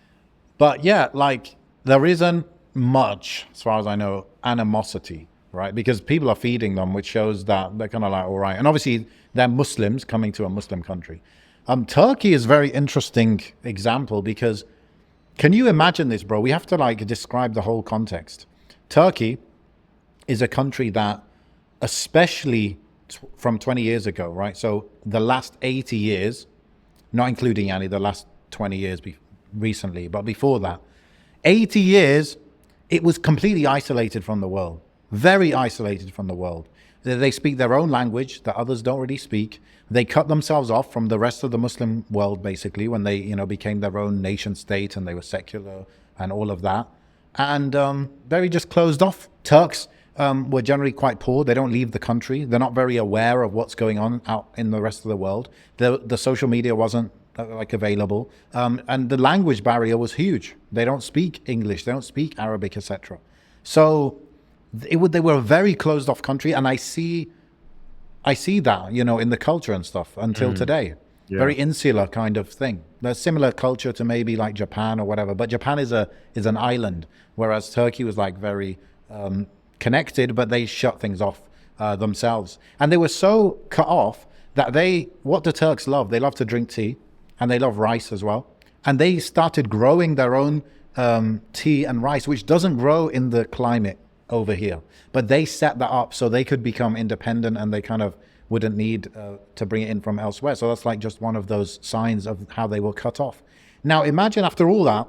but yeah, like there isn't much, as far as I know, animosity, right? Because people are feeding them, which shows that they're kind of like, all right. And obviously, they're Muslims coming to a Muslim country. Turkey is a very interesting example because can you imagine this, bro? We have to like describe the whole context. Turkey is a country that, especially from 20 years ago, right? So the last 80 years, not including Yani, the last 20 years recently, but before that, 80 years, it was completely isolated from the world, very isolated from the world. They speak their own language that others don't really speak. They cut themselves off from the rest of the Muslim world, basically, when they, became their own nation state and they were secular and all of that. And very just closed off. Turks were generally quite poor. They don't leave the country. They're not very aware of what's going on out in the rest of the world. The social media wasn't like available, and the language barrier was huge. They don't speak English. They don't speak Arabic, etc. So they were a very closed off country, and I see that, in the culture and stuff until today. Yeah. Very insular kind of thing. There's similar culture to maybe like Japan or whatever, but Japan is an island, whereas Turkey was like very connected, but they shut things off themselves. And they were so cut off that what the Turks love, they love to drink tea, and they love rice as well. And they started growing their own tea and rice, which doesn't grow in the climate over here. But they set that up so they could become independent, and they kind of wouldn't need to bring it in from elsewhere. So that's like just one of those signs of how they were cut off. Now imagine after all that,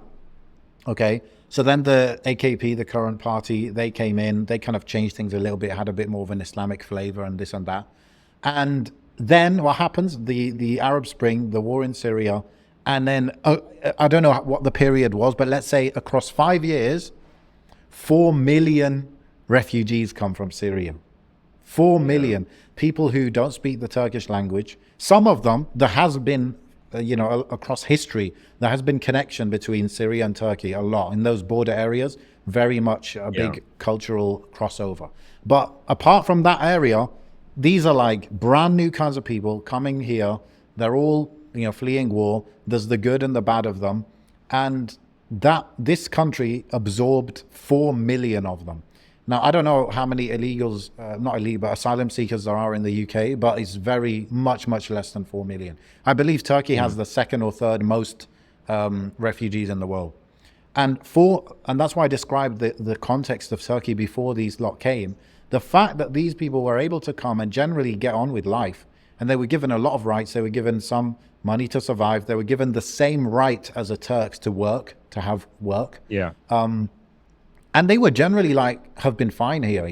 okay, so then the AKP, the current party, they came in, they kind of changed things a little bit, had a bit more of an Islamic flavor and this and that. And then what happens? The Arab Spring, the war in Syria, and then I don't know what the period was, but let's say across 5 years, 4 million refugees come from Syria. 4 million people who don't speak the Turkish language. Some of them, there has been, across history, there has been connection between Syria and Turkey a lot in those border areas. Very much a big cultural crossover. But apart from that area, these are like brand new kinds of people coming here. They're all, fleeing war. There's the good and the bad of them. And this country absorbed 4 million of them. Now, I don't know how many illegals, not illegal, but asylum seekers there are in the UK, but it's very much, much less than 4 million. I believe Turkey has the second or third most refugees in the world. And that's why I described the context of Turkey before these lot came. The fact that these people were able to come and generally get on with life, and they were given a lot of rights, they were given some money to survive, they were given the same right as the Turks to work, to have work. Yeah. And they were generally have been fine here,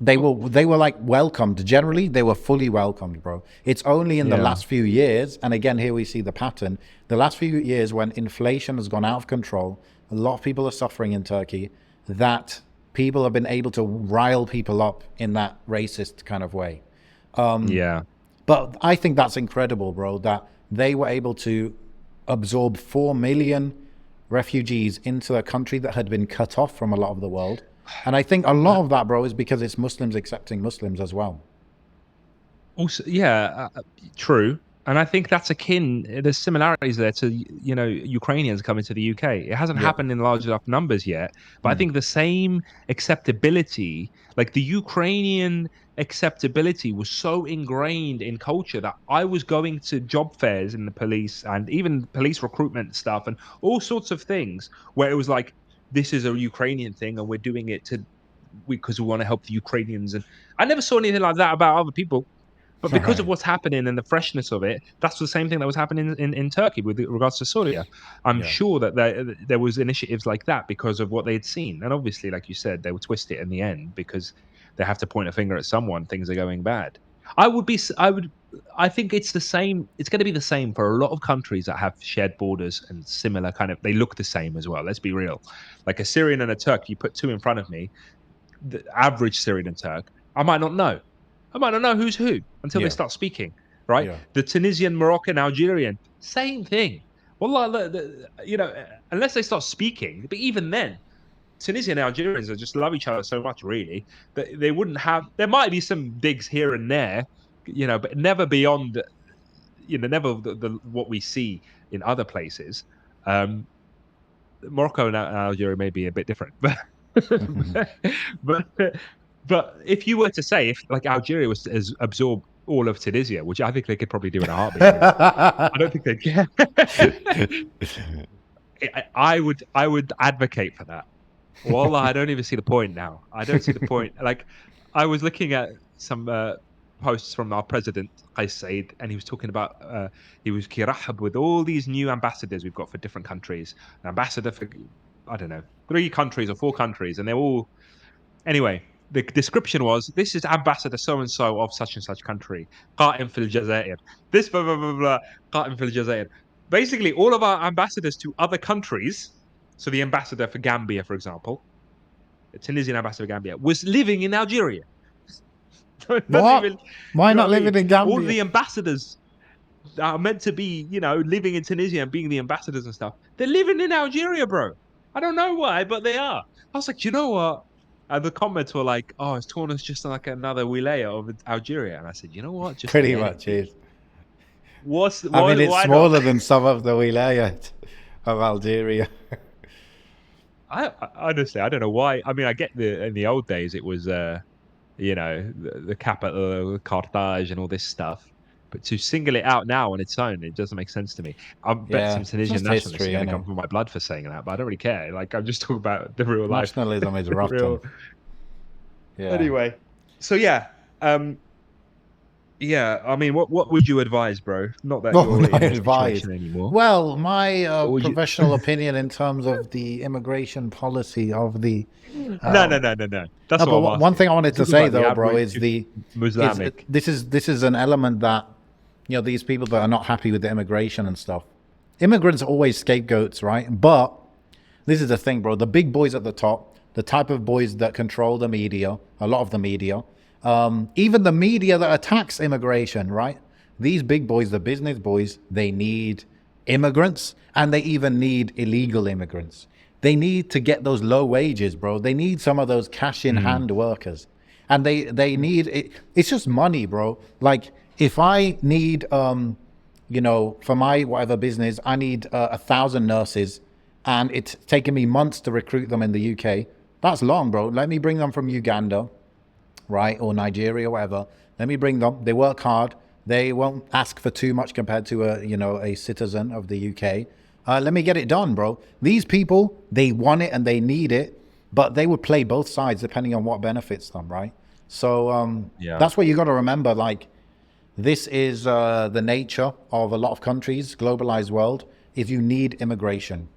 They were like welcomed. Generally, they were fully welcomed, bro. It's only in the last few years, and again, here we see the pattern. The last few years when inflation has gone out of control, a lot of people are suffering in Turkey, that people have been able to rile people up in that racist kind of way. But I think that's incredible, bro, that they were able to absorb 4 million refugees into a country that had been cut off from a lot of the world. And I think a lot of that, bro, is because it's Muslims accepting Muslims as well. Also, true. And I think that's there's similarities there to, Ukrainians coming to the UK. It hasn't happened in large enough numbers yet, but I think the same acceptability, like the Ukrainian acceptability was so ingrained in culture that I was going to job fairs in the police and even police recruitment stuff and all sorts of things where it was like, this is a Ukrainian thing and we're doing it because we want to help the Ukrainians. And I never saw anything like that about other people. But because of what's happening and the freshness of it, that's the same thing that was happening in Turkey with regards to Syria. I'm sure that there was initiatives like that because of what they had seen. And obviously, like you said, they would twist it in the end because they have to point a finger at someone. Things are going bad. I think it's the same. It's going to be the same for a lot of countries that have shared borders and similar they look the same as well. Let's be real. Like a Syrian and a Turk, you put two in front of me, the average Syrian and Turk, I might not know who's who until they start speaking, right? Yeah. The Tunisian, Moroccan, Algerian, same thing. Well, unless they start speaking, but even then, Tunisian and Algerians just love each other so much, really, that they wouldn't have. There might be some digs here and there, but never beyond, never what we see in other places. Morocco and Algeria may be a bit different, but. But if you were to say if Algeria was to absorb all of Tunisia, which I think they could probably do in a heartbeat, I don't think they can. I would advocate for that. Well, I don't even see the point now. I don't see the point. I was looking at some posts from our president, Heist, and he was talking about he was kirahab with all these new ambassadors we've got for different countries. An ambassador for, I don't know, 3 countries or 4 countries, and they're all anyway. The description was, this is ambassador so-and-so of such and such country. قائم في الجزائر. This blah, blah, blah, blah, قائم في الجزائر. Basically, all of our ambassadors to other countries, so the ambassador for Gambia, for example, Tunisian ambassador of Gambia, was living in Algeria. Doesn't What? even, Why you know not what I mean? living in All Gambia? the ambassadors that are meant to be, living in Tunisia and being the ambassadors and stuff, they're living in Algeria, bro. I don't know why, but they are. I was like, you know what? And the comments were like, "Oh, it's torn us just like another wilaya of Algeria." And I said, you know what? Just Pretty forget it, much dude. is. What's I mean, what? it's Why not? smaller than some of the wilayat of Algeria. I honestly, I don't know why. I mean, I get in the old days it was, the capital, Carthage, and all this stuff. But to single it out now on its own, it doesn't make sense to me. I bet Yeah, some it's Tunisian just nationalists are history, going to isn't come it? for my blood for saying that, but I don't really care. Like, I'm just talking about the real life, Nationalism is the rotten. real. Yeah. Anyway, so yeah, yeah. I mean, what would you advise, bro? Not that Oh, you're no in the advice. situation anymore. Well, my What would you? professional opinion in terms of the immigration policy of the No, no, no, no, no. That's no, what but I'm one asking. thing I wanted I'm to talking say about the though, bro, average is the is Islamic. this is an element that these people that are not happy with the immigration and stuff. Immigrants are always scapegoats, right? But this is the thing, bro. The big boys at the top, the type of boys that control the media, a lot of the media, even the media that attacks immigration, right? These big boys, the business boys, they need immigrants and they even need illegal immigrants. They need to get those low wages, bro. They need some of those cash in Mm, hand workers. And they need it. It's just money, bro. Like if I need for my whatever business, I need 1,000 nurses, and it's taken me months to recruit them in the UK. That's long, bro. Let me bring them from Uganda, right, or Nigeria, whatever. Let me bring them. They work hard. They won't ask for too much compared to a citizen of the UK. Let me get it done, bro. These people, they want it and they need it, but they would play both sides depending on what benefits them, right? So yeah. that's what you got to remember. Like this is the nature of a lot of countries, globalized world, is you need immigration.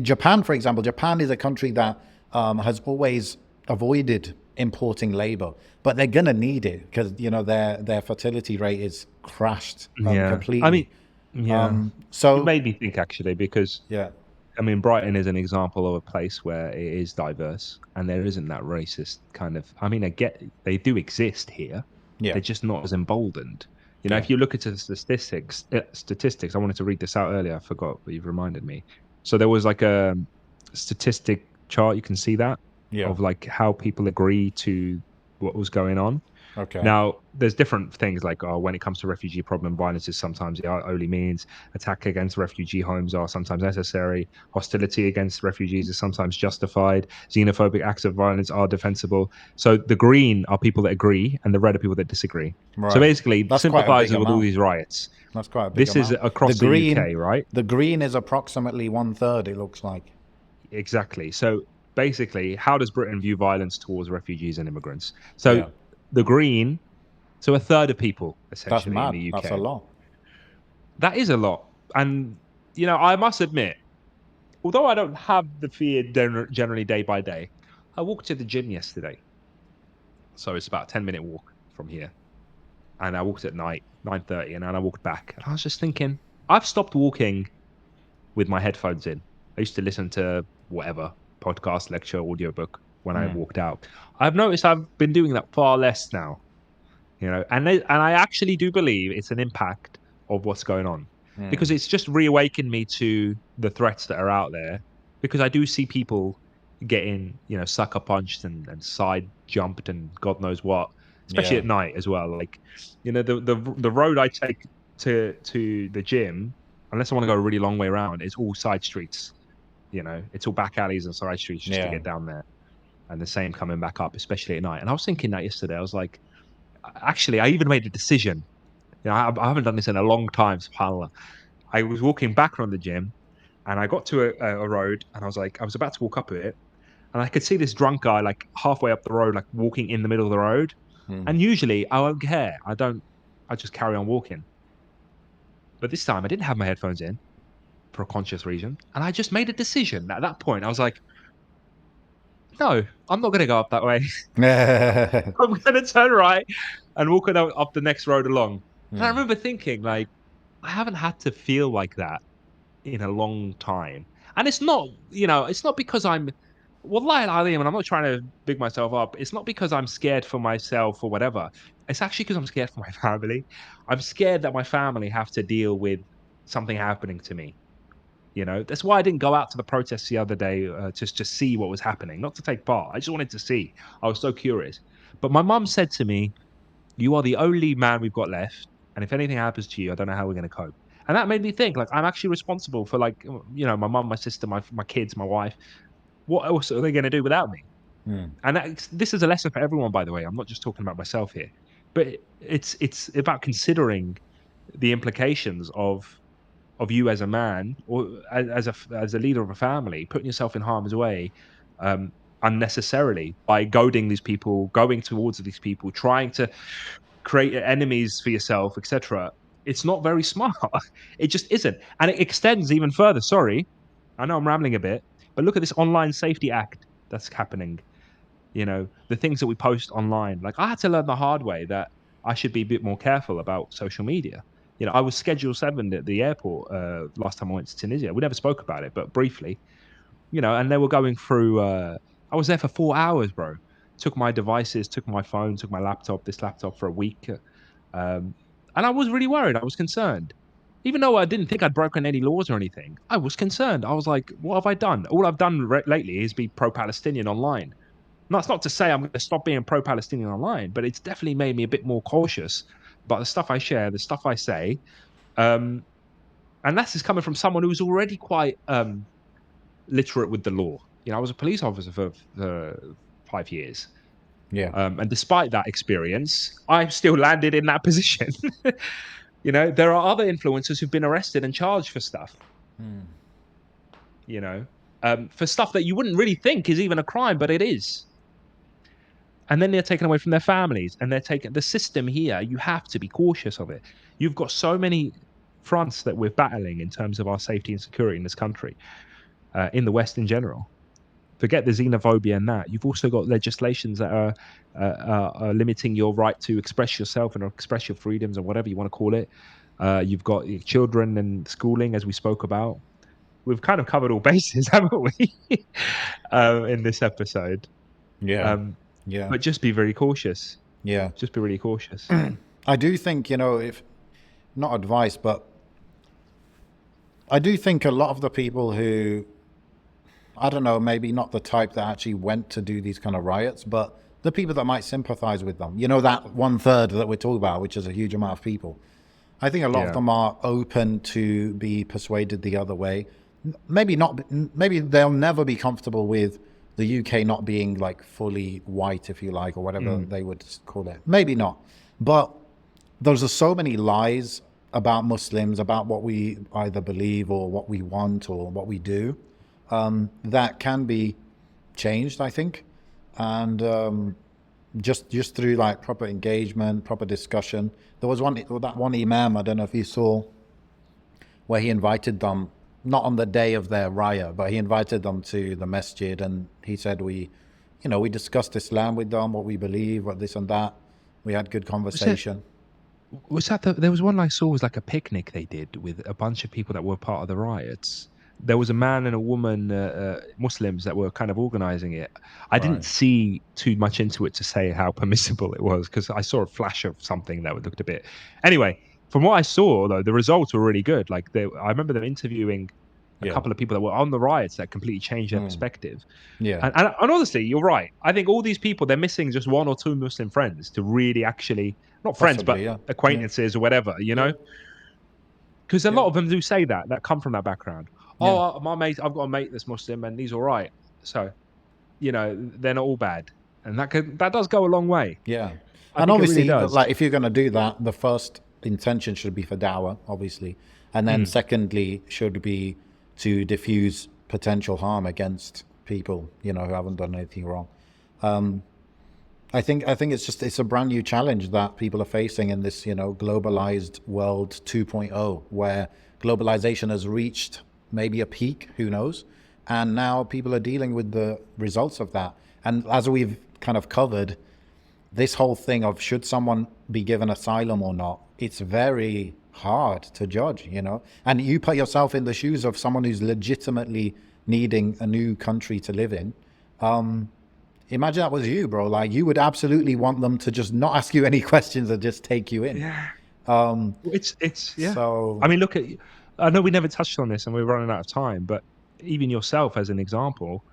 Japan, for example, Japan is a country that has always avoided importing labor, but they're gonna need it because their fertility rate is crashed Yeah. I mean, completely. yeah. You So made me think actually, because yeah, I mean, Brighton is an example of a place where it is diverse and there isn't that racist kind of. I mean, I get they do exist here. yeah, They're just not as emboldened. yeah. If you look at the statistics, I wanted to read this out earlier. I forgot, but you've reminded me. So there was like a statistic chart. You can see that Yeah. of like how people agree to what was going on. Okay. Now, there's different things like, when it comes to refugee problem, violence is sometimes the only means. Attack against refugee homes are sometimes necessary. Hostility against refugees is sometimes justified. Xenophobic acts of violence are defensible. So the green are people that agree, and the red are people that disagree. So Right. basically, That's quite a big sympathizers with all amount. these riots. That's quite a big This is amount. The across the green, UK, right? the green is approximately 1/3. It looks like. Exactly. So basically, how does Britain view violence towards refugees and immigrants? So Yeah. the green, so a third of people That's essentially in mad. the That's a UK. lot. That is a lot. And, I must admit, although I don't have the fear generally day by day, I walked to the gym yesterday. So it's about a 10-minute walk from here. And I walked at night, 9:30, and then I walked back. And I was just thinking, I've stopped walking with my headphones in. I used to listen to whatever podcast, lecture, audiobook when I Hmm. walked out. I've noticed I've been doing that far less now, and I actually do believe it's an impact of what's going on, because Hmm. it's just reawakened me to the threats that are out there, because I do see people getting sucker punched and side jumped and God knows what, especially Yeah. at night as well. Like, the road I take to the gym, unless I want to go a really long way around, it's all side streets. It's all back alleys and side streets just to Yeah. get down there, and the same coming back up, especially at night. And I was thinking that yesterday. I was like, actually, I even made a decision. I haven't done this in a long time, subhanAllah. I was walking back from the gym, and I got to a road, and I was about to walk up it, and I could see this drunk guy like halfway up the road, like walking in the middle of the road. Hmm. And usually I won't care. I just carry on walking. But this time I didn't have my headphones in for a conscious reason. And I just made a decision at that point. I was like, no, I'm not going to go up that way. I'm going to turn right and walk up the next road along. And I Hmm. remember thinking, like, I haven't had to feel like that in a long time. And it's not because I'm Wallahi al-Alim, and I'm not trying to big myself up. It's not because I'm scared for myself or whatever. It's actually because I'm scared for my family. I'm scared that my family have to deal with something happening to me. That's why I didn't go out to the protests the other day, just to see what was happening, not to take part. I just wanted to see. I was so curious. But my mum said to me, "You are the only man we've got left, and if anything happens to you, I don't know how we're going to cope." And that made me think, like, I'm actually responsible for, like, my mum, my sister, my kids, my wife. What else are they going to do without me? Mm. And this is a lesson for everyone, by the way. I'm not just talking about myself here, but it's about considering the implications of you as a man, or as a leader of a family, putting yourself in harm's way, um, unnecessarily, by goading these people, going towards these people, trying to create enemies for yourself, etc. It's not very smart. It just isn't, and it extends even further. Sorry, I know I'm rambling a bit, but look at this online safety act that's happening. The things that we post online. Like, I had to learn the hard way that I should be a bit more careful about social media. I was Schedule 7 at the airport last time I went to Tunisia. We never spoke about it, but briefly. And they were going through. I was there for 4 hours, bro. Took my devices, took my phone, took my laptop, this laptop for a week, and I was really worried. I was concerned, even though I didn't think I'd broken any laws or anything. I was concerned. I was like, "What have I done?" All I've done lately is be pro-Palestinian online. That's not to say I'm going to stop being pro-Palestinian online, but it's definitely made me a bit more cautious about the stuff I share, the stuff I say, um, and that's just coming from someone who's already quite literate with the law. I was a police officer for 5 years, Yeah. and despite that experience, I've still landed in that position. There are other influencers who've been arrested and charged for stuff. Mm. For stuff that you wouldn't really think is even a crime, but it is. And then they're taken away from their families, and they're taken. The system here, you have to be cautious of it. You've got so many fronts that we're battling in terms of our safety and security in this country, in the West in general. Forget the xenophobia and that. You've also got legislations that are limiting your right to express yourself and express your freedoms, or whatever you want to call it. You've got children and schooling, as we spoke about. We've kind of covered all bases, haven't we, in this episode? Yeah. Um, Yeah. but just be very cautious. Yeah. Just be really cautious. I do think, if not advice, but I do think a lot of the people who, I don't know, maybe not the type that actually went to do these kind of riots, but the people that might sympathize with them, that 1/3 that we're talking about, which is a huge amount of people. I think a lot of Yeah. them are open to be persuaded the other way. Maybe not, maybe they'll never be comfortable with the UK not being like fully white, if you like, or whatever they would call it. Maybe not. But there's so many lies about Muslims, about what we either believe or what we want or what we do, that can be changed, I think. And just through like proper engagement, proper discussion. There was that one imam, I don't know if you saw, where he invited them, not on the day of their riot, but he invited them to the masjid, and he said, we discussed Islam with them, what we believe, what this and that. We had good conversation. Was that there was one I saw, was like a picnic they did with a bunch of people that were part of the riots. There was a man and a woman, Muslims, that were kind of organizing it. I didn't Right. see too much into it to say how permissible it was, because I saw a flash of something that looked a bit. Anyway, from what I saw, though, the results were really good. Like, I remember them interviewing a Yeah. couple of people that were on the riots that completely changed their Mm. perspective. Yeah. And honestly, you're right. I think all these people, they're missing just one or two Muslim friends to really actually, not friends, Possibly. but Yeah. Yeah. acquaintances or whatever, Yeah. because a Yeah. lot of them do say that come from that background. Yeah. Oh, my mate, I've got a mate that's Muslim and he's all right. So, they're not all bad. And that does go a long way. Yeah. I And think it really obviously, does. like, if you're going to do that, the first intention should be for dawah, obviously. And then secondly, should be to diffuse potential harm against people, who haven't done anything wrong. I think it's a brand new challenge that people are facing in this, globalized world 2.0, where globalization has reached maybe a peak, who knows? And now people are dealing with the results of that. And as we've kind of covered, this whole thing of should someone be given asylum or not, it's very hard to judge, and you put yourself in the shoes of someone who's legitimately needing a new country to live in. Imagine that was you, bro. Like, you would absolutely want them to just not ask you any questions and just take you in. Yeah. Um, It's yeah. so I mean, look at. I know we never touched on this, and we're running out of time. But even yourself, as an example,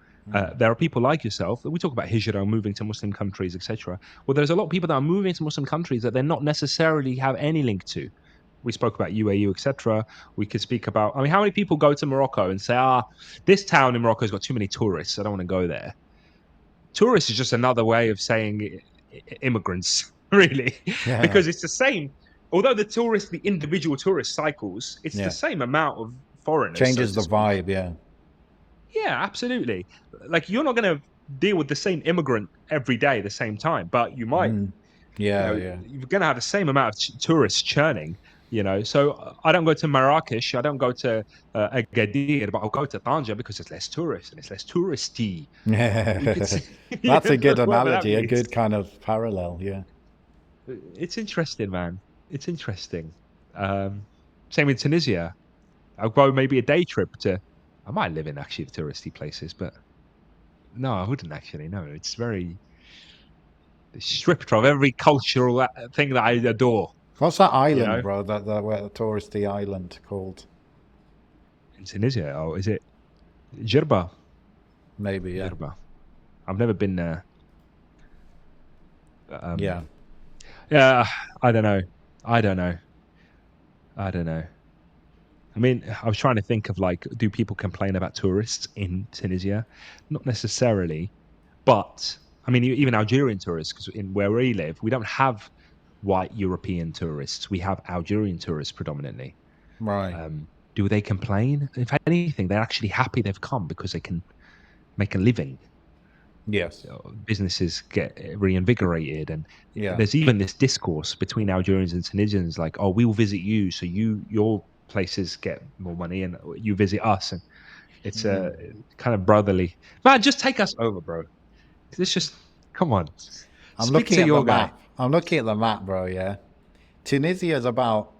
there are people like yourself. We talk about hijrah, moving to Muslim countries, etc. Well, there's a lot of people that are moving to Muslim countries that they're not necessarily have any link to. We spoke about UAE, etc. We could speak about. I mean, how many people go to Morocco and say, this town in Morocco has got too many tourists. I don't want to go there. Tourists is just another way of saying immigrants, really, yeah, because it's the same. Although the individual tourist cycles, it's the yeah, same amount of foreigners, so changes to the speak. vibe. Yeah, Yeah, absolutely. Like, you're not going to deal with the same immigrant every day at the same time, but you might. yeah, yeah. You're going to have the same amount of tourists churning. So I don't go to Marrakesh, I don't go to Agadir, but I'll go to Tanja because it's less tourists and it's less touristy. You could say, That's a good whatever that analogy, a means. good kind of parallel. Yeah. It's interesting, man. It's interesting. Same in Tunisia. I'll go maybe a day trip to. I might live in actually the touristy places, but no, I wouldn't actually. No, it's very stripped of every cultural thing that I adore. What's that You island, know, bro? That where the touristy island called? in Tunisia, or is it Jirba? Maybe, yeah, Jirba. I've never been there. yeah. Yeah, I don't know. I don't know. I don't know. I mean, I was trying to think of, like, do people complain about tourists in Tunisia? Not necessarily, but I mean, even Algerian tourists, because in where we live, we don't have white European tourists. We have Algerian tourists predominantly. Right. Do they complain? If anything, they're actually happy they've come because they can make a living. Yes. Businesses get reinvigorated, and Yeah. there's even this discourse between Algerians and Tunisians, like, oh, we will visit you, so your places get more money, and you visit us, and it's a kind of brotherly. Man, just take us over, bro. It's just, come on, I'm speak looking to at the your guy. map. I'm looking at the map, bro. Yeah. Tunisia is about.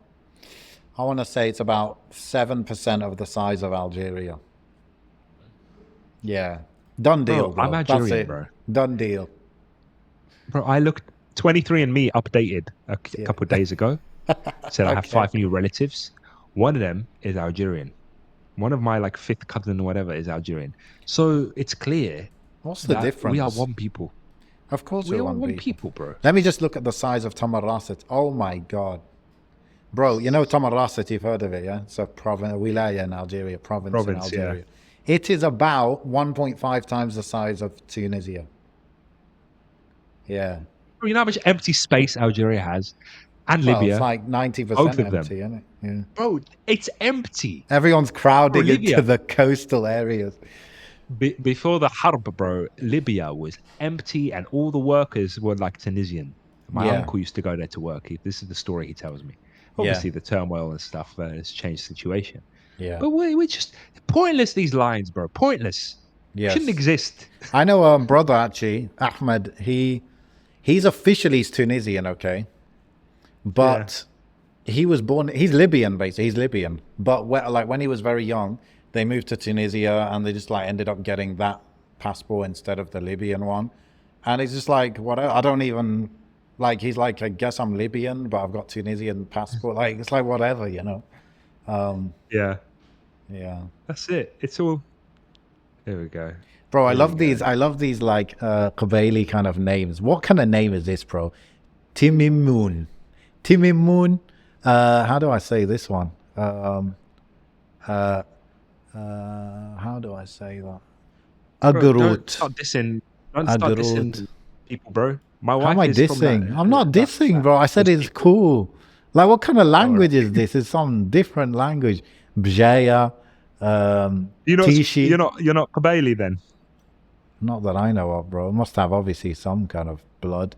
I want to say it's about 7% of the size of Algeria. Yeah. Done deal, Bro, I'm bro. That's Algerian, it. bro. Done deal. Bro, I looked 23andMe updated a Yeah. couple of days ago. Said I have Okay. 5 new relatives. One of them is Algerian. One of my, like, fifth cousin or whatever is Algerian. So it's clear What's the that we are difference? one people. Of course We we're are one one people. people, bro. Let me just look at the size of Tamarasset. Oh my God. Bro, you know Tamarasset, you've heard of it, yeah? It's a province, a wilaya in Algeria, province in Province, yeah. Algeria. It is about 1.5 times the size of Tunisia. Yeah. You know how much empty space Algeria has? And Well, it's Libya, like both 90% of them. empty, isn't it? Yeah. Bro, it's empty. Everyone's Bro, crowding into Libya, the coastal areas. before the Harb, bro, Libya was empty and all the workers were like Tunisian. My Yeah. uncle used to go there to work. This is the story he tells me. Yeah. Obviously, the turmoil and stuff has changed the situation. Yeah. But we're just pointless, these lines, bro. Pointless. Shouldn't Yes. exist. I know a brother actually, Ahmed, he's officially Tunisian, okay? But he was born, he's Libyan basically, he's Libyan. But when he was very young, they moved to Tunisia and they just like ended up getting that passport instead of the Libyan one. And it's just like, what, I don't even, like, he's like, I guess I'm Libyan, but I've got Tunisian passport. Like, it's like whatever, you know? Yeah, Yeah. that's it. It's all. There we go. Bro, I There love we these. go. I love these like Qabaili kind of names. What kind of name is this, bro? Timimun. Timimun. How do I say this one? How do I say that? Bro, don't Agrut. start dissing. Don't start dissing Agrut. people, bro. My How wife am I is from that. dissing? I'm not dissing, bro. I said those it's people. cool. Like, what kind of All language right. is this? It's some different language. Bjaya, Tishi. You're not Kabaili then. Not that I know of, bro. Must have obviously some kind of blood.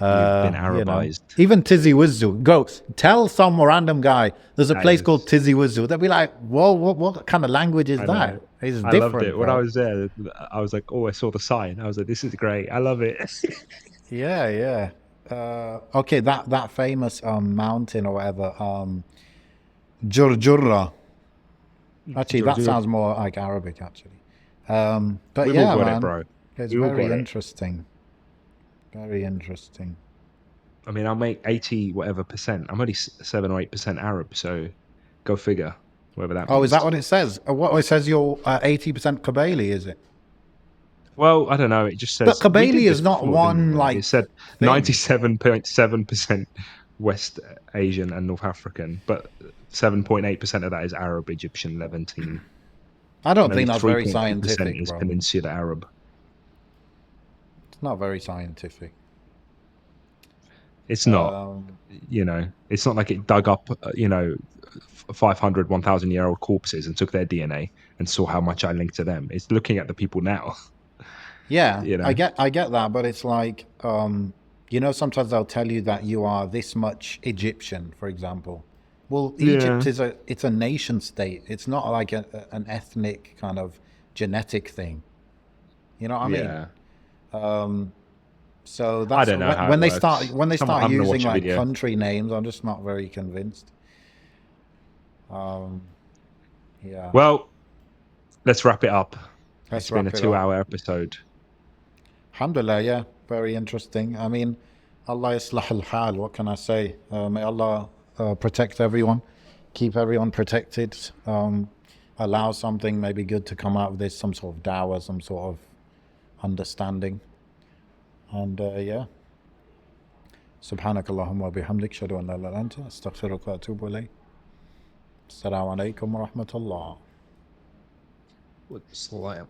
You've been You know, Arabized. even Tizi Wizzu. Go tell some random guy there's a That place is- called Tizi Wizzu. They'll be like, whoa, what kind of language is I that? know. It's I different. loved it when bro. I was there. I was like, oh, I saw the sign. I was like, this is great. I love it. Yeah, yeah. Okay, that famous mountain or whatever, Jurjurra. Actually, that Jurjurra. sounds more like Arabic, actually. But We've yeah, all got man. it, bro. It's We all very got it. interesting. Very interesting. I mean, I'll make 80 whatever percent. I'm only 7 or 8% Arab, so go figure, whatever that Oh, is that means. what it says? What it says? You're 80% Kabali, is it? Well, I don't know. It just But says we did Kabali this is not before, didn't one we? It like said thing. 97.7% West Asian and North African, but 7.8% of that is Arab, Egyptian, Levantine, I and don't only think that's very 3.2% scientific, is bro. Peninsular Arab. It's not very scientific. It's not, Um, it's not like it dug up, 500, 1,000-year-old corpses and took their DNA and saw how much I linked to them. It's looking at the people now, yeah, you I know? get that, but it's like, sometimes they'll tell you that you are this much Egyptian, for example. Well, Egypt Yeah. it's a nation state. It's not like an ethnic kind of genetic thing. You know what I mean? Yeah. So I that's don't know how it when they start works. I'm gonna using watch a like video. country names, I'm just not very convinced. Um, yeah, Well, let's wrap it up. let's It's been a wrap it up. 2-hour episode. Alhamdulillah, yeah, very interesting. I mean, Allah islah al-hal, what can I say? May Allah protect everyone, keep everyone protected, allow something maybe good to come out of this, some sort of dawah, some sort of understanding. And yeah, سبحانك اللهم وبحمدك أشهد أن لا إله إلا أنت أستغفرك وأتوب إليك. السلام عليكم ورحمة الله. What's the